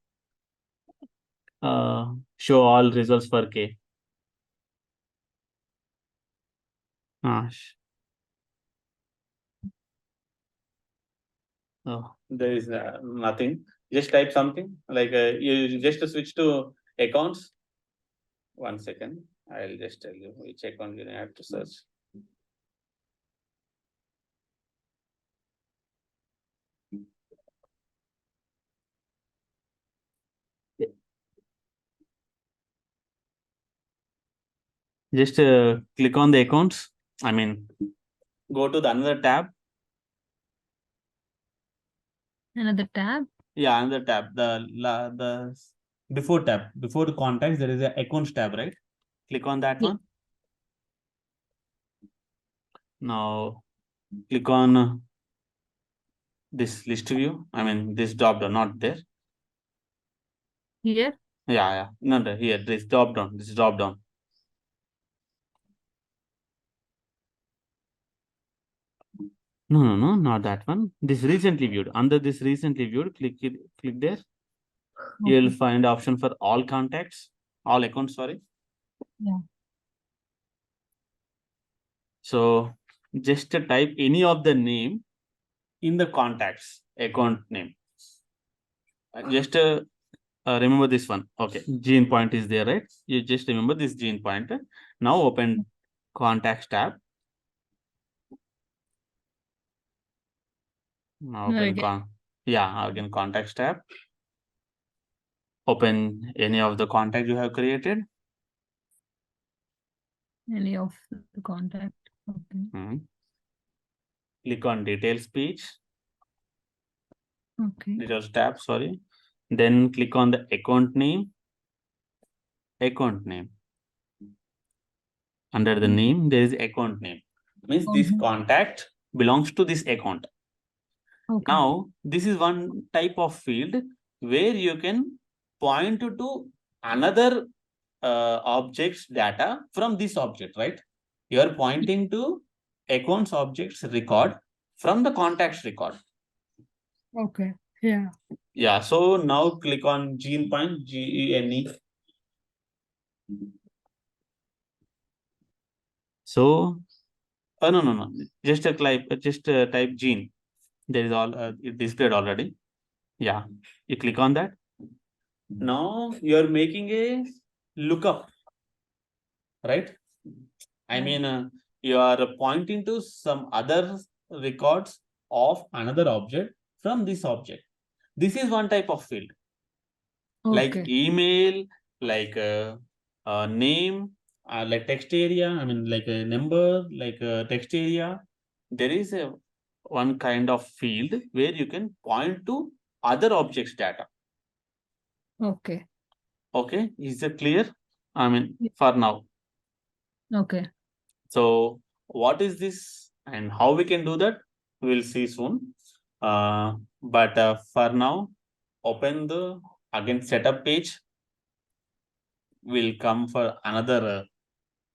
Show all results for K. Oh, there is nothing. Just type something like you just switch to accounts. 1 second. I'll just tell you which account you have to search. Just click on the accounts. I mean, go to the another tab. Another tab? Yeah, another tab. The before tab, before the contacts, there is a accounts tab, right? Click on that one. Now click on this list view. I mean, this drop down, not there. Here? Yeah. Not there. Here, this drop down. This drop down. No, not that one. This recently viewed. Under this recently viewed, click there. Okay. You'll find option for all contacts, all accounts, sorry. Yeah. So just type any of the name in the contacts account name. Just remember this one. Okay, gene point is there, right? You just remember this gene point. Now open contacts tab. Now open again contacts tab. Open any of the contact you have created. Any of the contact. Okay. Click on details page. Okay. Details tab, sorry. Then click on the account name. Account name. Under the name, there is account name. Means this contact belongs to this account. Okay. Now, this is one type of field where you can point to another object's data from this object, right? You are pointing to accounts objects record from the contacts record. Okay. Yeah. Yeah. So now click on gene point, GENE. So, no. Just type gene. There is all it displayed already. Yeah. You click on that. Now you are making a lookup, right? I mean, you are pointing to some other records of another object from this object. This is one type of field. Like email, like name, like text area. I mean, like a number, like a text area. There is a one kind of field where you can point to other objects data. Okay. Okay, is it clear? I mean, for now. Okay. So what is this and how we can do that? We'll see soon. But for now, open the again setup page. Will come for another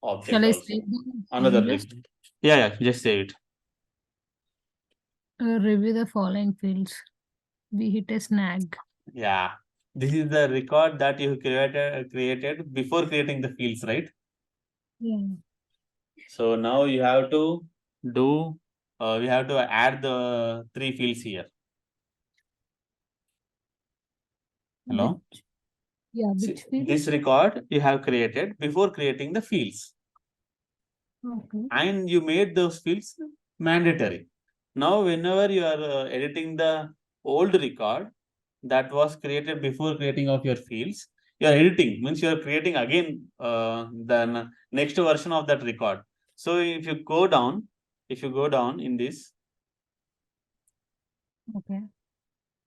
object. Shall I also. save Another list. Yeah, just save it. Review the following fields. We hit a snag. Yeah, this is the record that you created before creating the fields, right? Yeah. So now you have to do. We have to add the 3 fields here. Hello. Which field? This record you have created before creating the fields. Okay. And you made those fields mandatory. Now, whenever you are editing the old record that was created before creating of your fields, you are editing, means you are creating again the next version of that record. So if you go down in this, okay,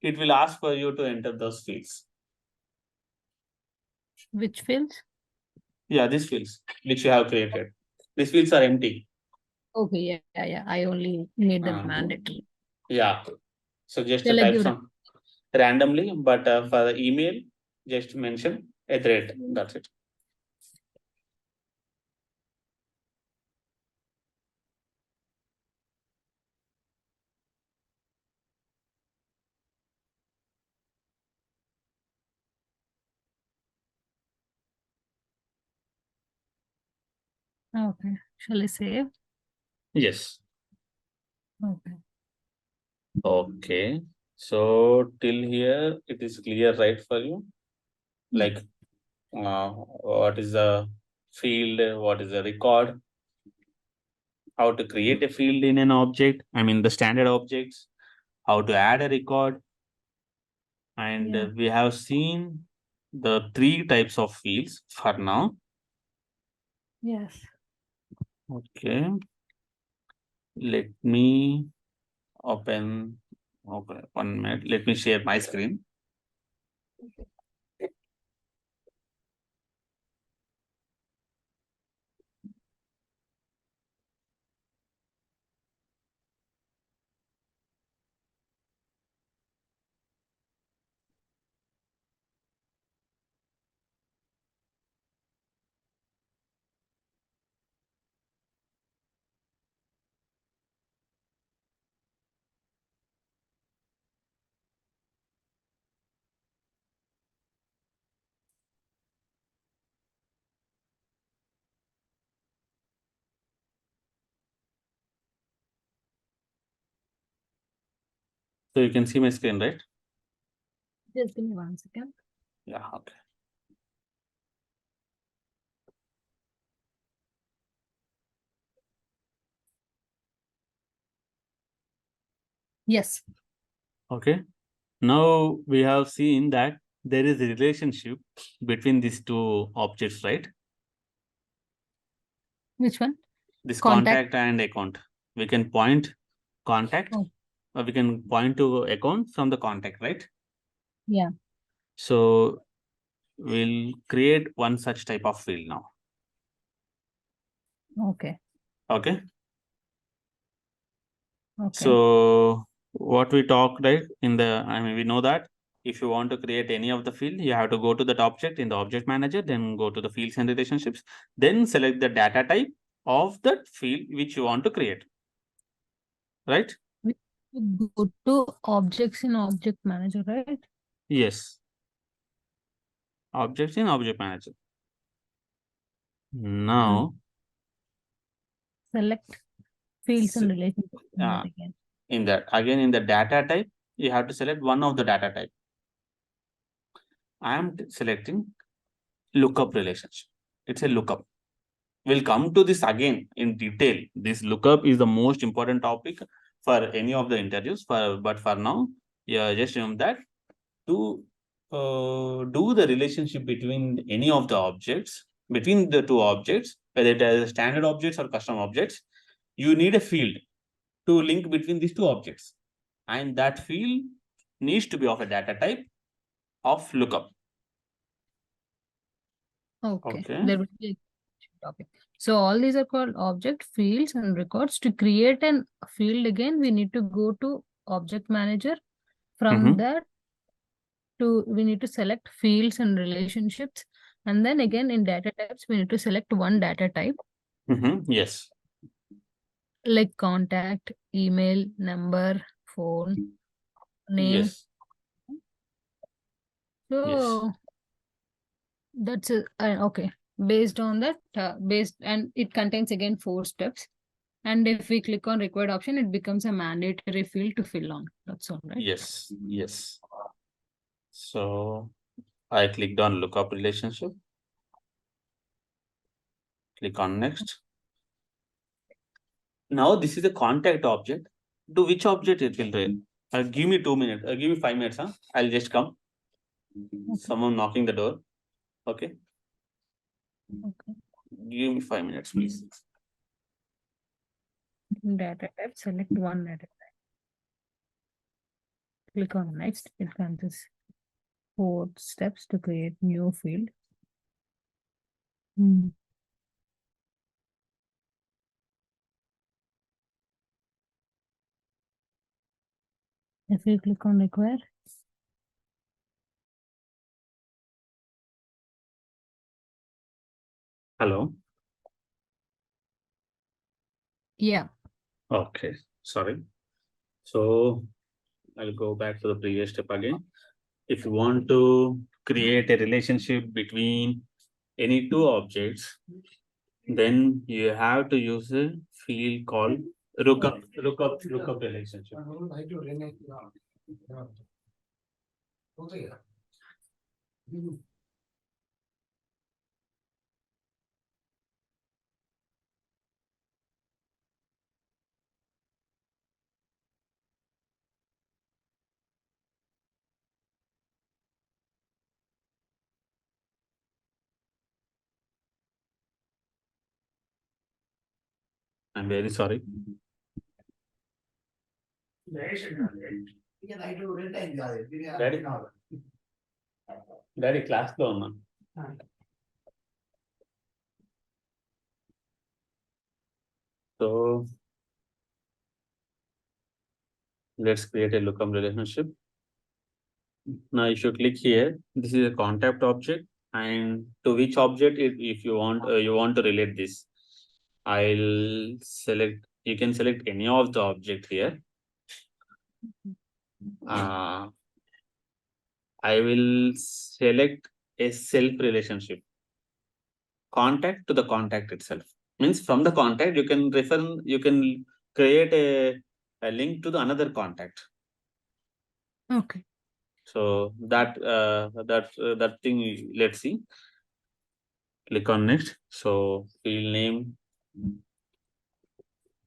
it will ask for you to enter those fields. Which fields? Yeah, these fields which you have created. These fields are empty. Okay, yeah. I only made them mandatory. Yeah. So just type some randomly, but for the email, just mention @. That's it. Okay. Shall I save? Yes. Okay. Okay. So till here it is clear, right, for you? Like what is the field, what is the record, how to create a field in an object, I mean the standard objects, how to add a record, and we have seen the 3 types of fields for now. Yes. Okay. Let me open 1 minute. Let me share my screen. So you can see my screen, right? Just give me 1 second. Yeah, okay. Yes. Okay. Now we have seen that there is a relationship between these two objects, right? Which one? This contact and account. We can point contact, or we can point to account from the contact, right? Yeah. So we'll create one such type of field now. Okay. Okay. Okay. So what we talked, right, in the, I mean, we know that if you want to create any of the field, you have to go to that object in the object manager, then go to the fields and relationships, then select the data type of that field which you want to create, right? We go to objects in object manager, right? Yes. Objects in object manager. Now select fields and relationships again. In the data type, you have to select one of the data type. I am selecting lookup relationship. It's a lookup. We'll come to this again in detail. This lookup is the most important topic for any of the interviews. But for now, yeah, just remember that to do the relationship between any of the objects, between the two objects, whether it is standard objects or custom objects, you need a field to link between these two objects. And that field needs to be of a data type of lookup. Okay. There will be a topic. So all these are called object, fields, and records. To create a field again, we need to go to object manager. From that, we need to select fields and relationships. And then again in data types, we need to select one data type. Yes. Like contact, email, number, phone, name. Yes. So that's okay. Based on that, and it contains again 4 steps. And if we click on required option, it becomes a mandatory field to fill on. That's all, right? Yes. Yes. So I clicked on lookup relationship. Click on next. Now this is a contact object. To which object it will read? Give me 2 minutes. Give me 5 minutes. Huh? I'll just come. Okay. Someone knocking the door. Okay. Okay. Give me 5 minutes, please. Data type, select one data type. Click on next. It comes 4 steps to create new field. If you click on require. Hello. Yeah. Okay. Sorry. So I'll go back to the previous step again. If you want to create a relationship between any two objects, then you have to use a field called lookup relationship. I'm very sorry. Daddy class lo unna. So let's create a lookup relationship. Now if you click here, this is a contact object, and to which object if you want to relate this. I'll select, you can select any of the object here. I will select a self relationship. Contact to the contact itself. Means from the contact, you can create a link to the another contact. Okay. So that thing, let's see. Click on next. So field name,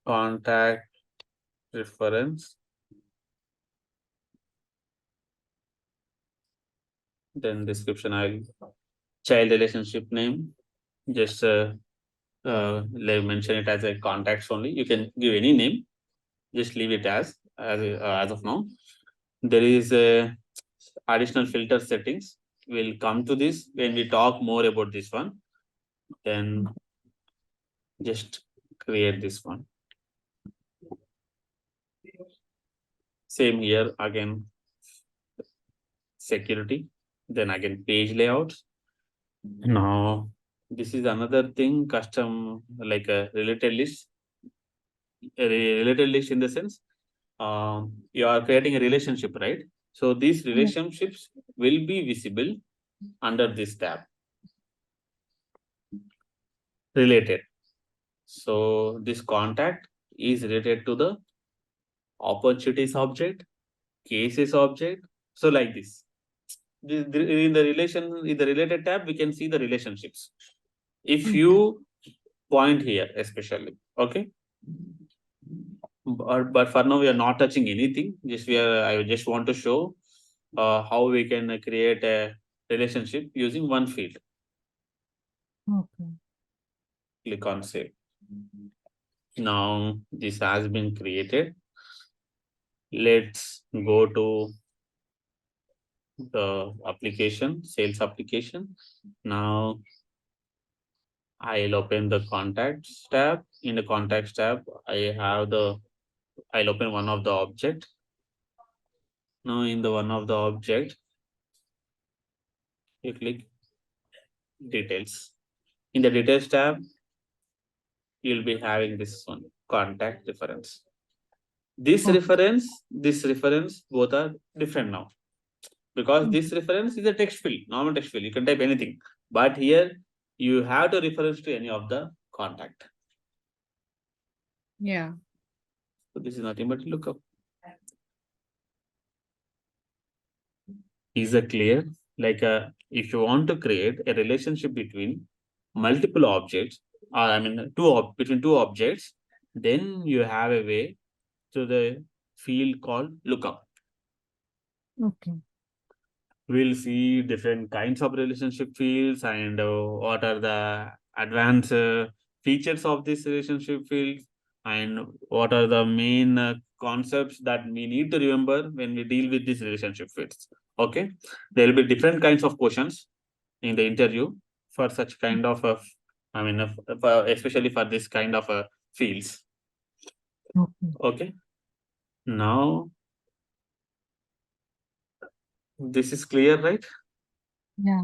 contact reference. Then description, I'll child relationship name. Just mention it as a contacts only. You can give any name. Just leave it as of now. There is a additional filter settings. We'll come to this when we talk more about this one. Then just create this one. Same here again, security. Then again page layout. Now this is another thing, custom, like a related list. A related list in the sense, you are creating a relationship, right? So these relationships will be visible under this tab, related. So this contact is related to the opportunities object, cases object. So like this. In the related tab, we can see the relationships. If you point here, especially, okay. But for now, we are not touching anything. I just want to show how we can create a relationship using one field. Okay. Click on save. Now this has been created. Let's go to the application, sales application. Now I'll open the contacts tab. In the contacts tab, I'll open one of the object. Now in the one of the object, you click details. In the details tab, you'll be having this one, contact reference. This reference, both are different now. Because this reference is a text field, normal text field. You can type anything. But here, you have to reference to any of the contact. Yeah. So this is nothing but lookup. Is it clear? Like if you want to create a relationship between multiple objects, between two objects, then you have a way to the field called lookup. Okay. We'll see different kinds of relationship fields and what are the advanced features of this relationship fields and what are the main concepts that we need to remember when we deal with these relationship fields. Okay, there will be different kinds of questions in the interview for such kind of especially for this kind of fields. Okay, now this is clear, right? Yeah.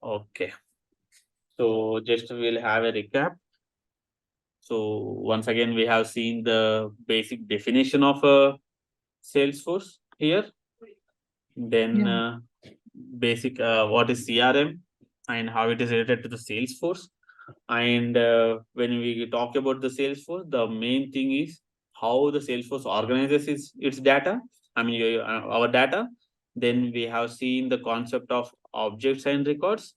Okay. So just we'll have a recap. So once again, we have seen the basic definition of a Salesforce here. Then basic what is CRM and how it is related to the Salesforce. And when we talk about the Salesforce, the main thing is how the Salesforce organizes its data. Our data. Then we have seen the concept of objects and records.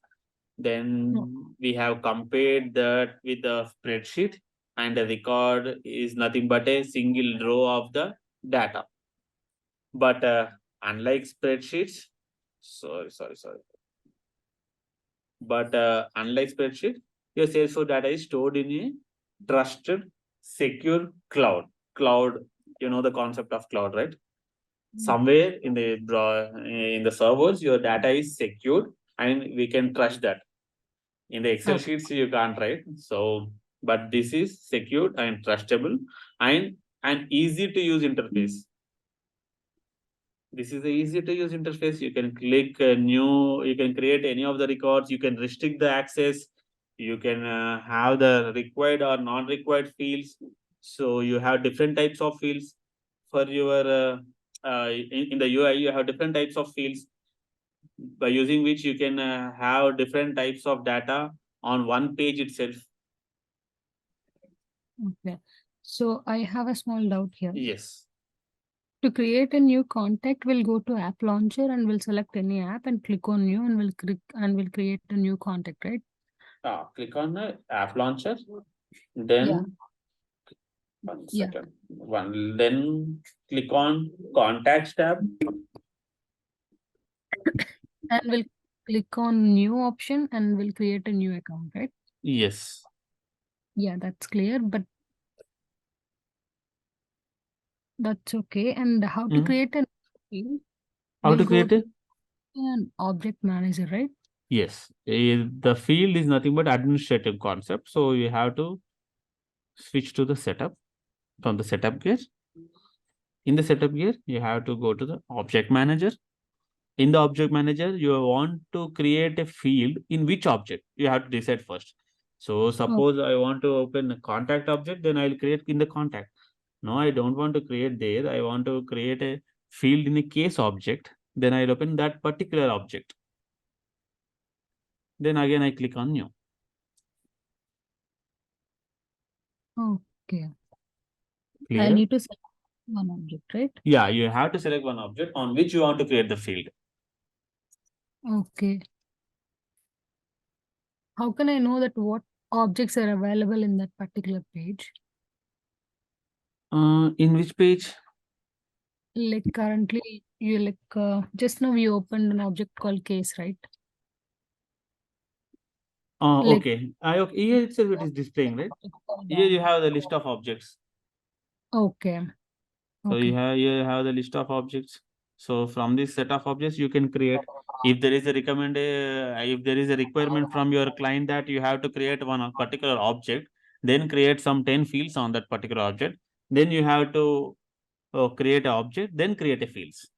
Then we have compared that with the spreadsheet, and the record is nothing but a single row of the data. But unlike spreadsheets, sorry. But unlike spreadsheet, your Salesforce data is stored in a trusted, secure cloud. Cloud, you know the concept of cloud, right? Somewhere in the servers, your data is secured, and we can trust that. In the Excel sheets, you can't write. So, but this is secured and trustable and an easy to use interface. This is a easy to use interface. You can click you can create any of the records. You can restrict the access. You can have the required or non-required fields. So you have different types of fields for your in the UI. You have different types of fields by using which you can have different types of data on one page itself. Okay. So I have a small doubt here. Yes. To create a new contact, we'll go to app launcher and we'll select any app and click on new and we'll create a new contact, right? Click on the app launcher. Then 1 second. Then click on contacts tab. And we'll click on new option and we'll create a new account, right? Yes. Yeah, that's clear, but that's okay. And how to create a field? How We'll to go create to it? an object manager, right? Yes. The field is nothing but administrative concept. So you have to switch to the setup from the setup gear. In the setup gear, you have to go to the object manager. In the object manager, you want to create a field in which object you have to decide first. So Oh, suppose I want to open a contact object, then I'll create in the contact. No, I don't want to create there. I want to create a field in a case object. Then I'll open that particular object. Then again, I click on new. okay. I Clear? need to select one object, right? Yeah, you have to select one object on which you want to create the field. Okay. How can I know that what objects are available in that particular page? In which page? Like currently, you just now you opened an object called case, right? Like Okay. Okay. Here itself it is displaying, right? Here you have the list of objects. okay, So okay, you have the list of objects. So from this set of objects, you can create. If there is a if there is a requirement from your client that you have to create one particular object, then create some 10 fields on that particular object. Then you have to create an object, then create a fields.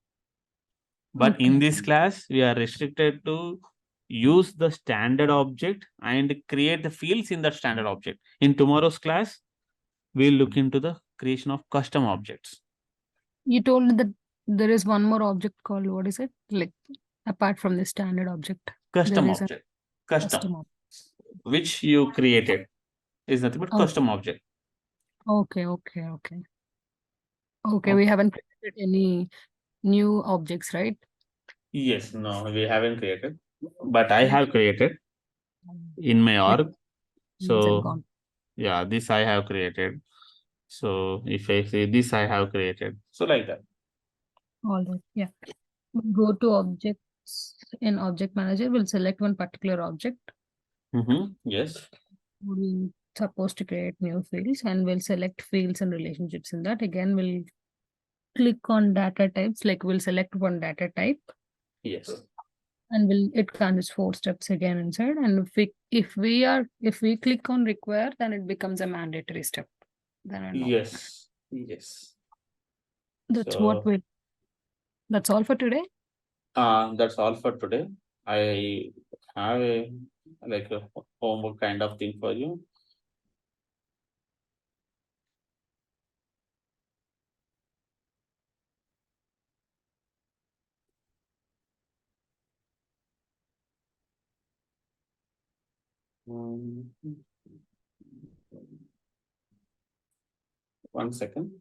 But in okay. this class, we are restricted to use the standard object and create the fields in that standard object. In tomorrow's class, we'll look into the creation of custom objects. You told me that there is one more object called, what is it? Like apart from the standard object, there Custom is a object, custom, custom object. which you created is nothing but Oh, custom object. okay, okay, okay. Okay, we Okay. haven't created any new objects, right? Yes, no, we haven't created, but I have created in my Like org. fields and So con. yeah, this I have created. So if I say this I have created, so like that. All right, yeah. Go to objects in object manager. We'll select one particular object. Yes. We're supposed to create new fields and we'll select fields and relationships in that. Again, we'll click on data types, like we'll select one data type Yes. and it comes 4 steps again inside. And if we click on require, then it becomes a mandatory step. Then I know. Yes. Yes. That's what So we that's all for today. that's all for today. I have a like a homework kind of thing for you. Um, 1 second.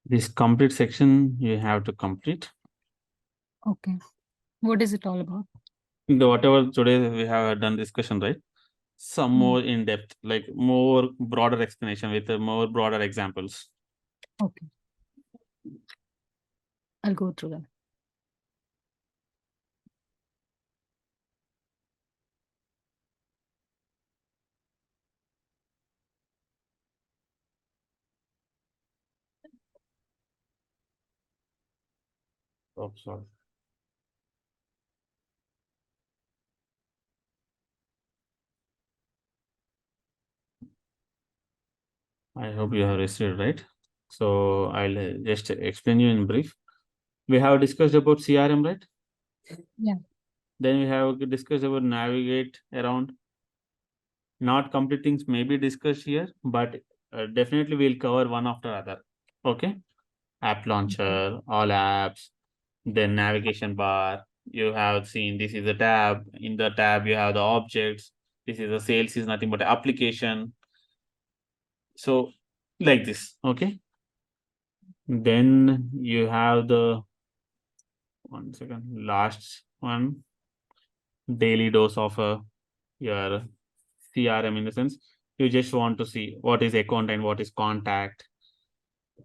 This complete section you have to complete. Okay. What is it all about? Whatever today we have done discussion, right? Some more in depth, like more broader explanation with more broader examples. Okay. I'll go through them. Oh, sorry. I hope you have received, right? So I'll just explain you in brief. We have discussed about CRM, right? Yeah. Then we have discussed about navigate around. Not complete things may be discussed here, but definitely we'll cover one after other. Okay. App launcher, all apps, then navigation bar. You have seen this is a tab. In the tab, you have the objects. This is a sales is nothing but application. So like this, okay. Then you have the 1 second last one, daily dose of your CRM, in the sense you just want to see what is account and what is contact,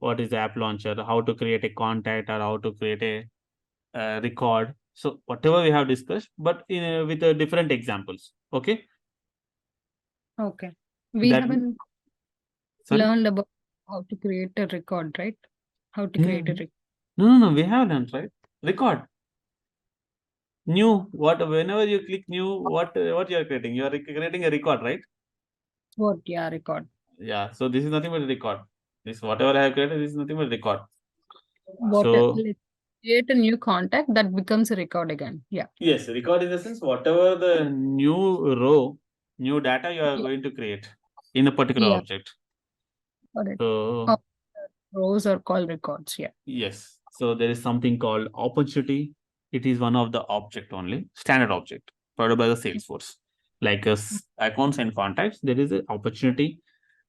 what is the app launcher, how to create a contact or how to create a record. So whatever we have discussed, but with different examples. Okay. Okay. We That haven't sorry. learned about how to create a record, right? How to create a record. No. We have learned, right? Record. New. What? Whenever you click new, what you are creating? You are creating a record, right? What? Yeah, record. Yeah. So this is nothing but a record. This whatever I have created, this is nothing but a record. What? So Let's create a new contact that becomes a record again. Yeah. yes, record in the sense whatever the new row, new data you are Yeah. going to create in a particular Yeah. object. Got it. So All rows are called records. Yeah. yes, so there is something called opportunity. It is one of the object only, standard object provided by the Salesforce. Like accounts and contacts, there is an opportunity.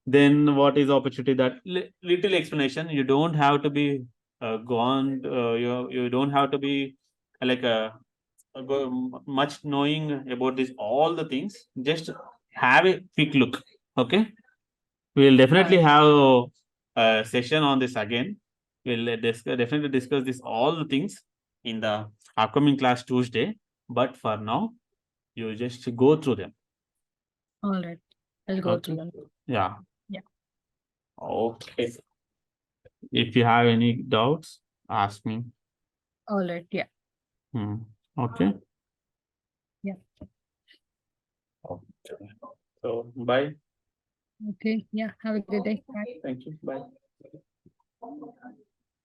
Then what is opportunity? That little explanation. You don't have to be gone. You don't have to be like much knowing about this all the things. Just have a quick look. Okay, we'll definitely have a session on this again. We'll definitely discuss this all the things in the upcoming class Tuesday. But for now, you just go through them. All right. I'll go through Okay. them. Yeah. Yeah. Okay. If you have any doubts, ask me. All right. Yeah. Okay. Yeah. Okay. So bye. Okay. Yeah. Have a good day. Bye. Thank you. Bye.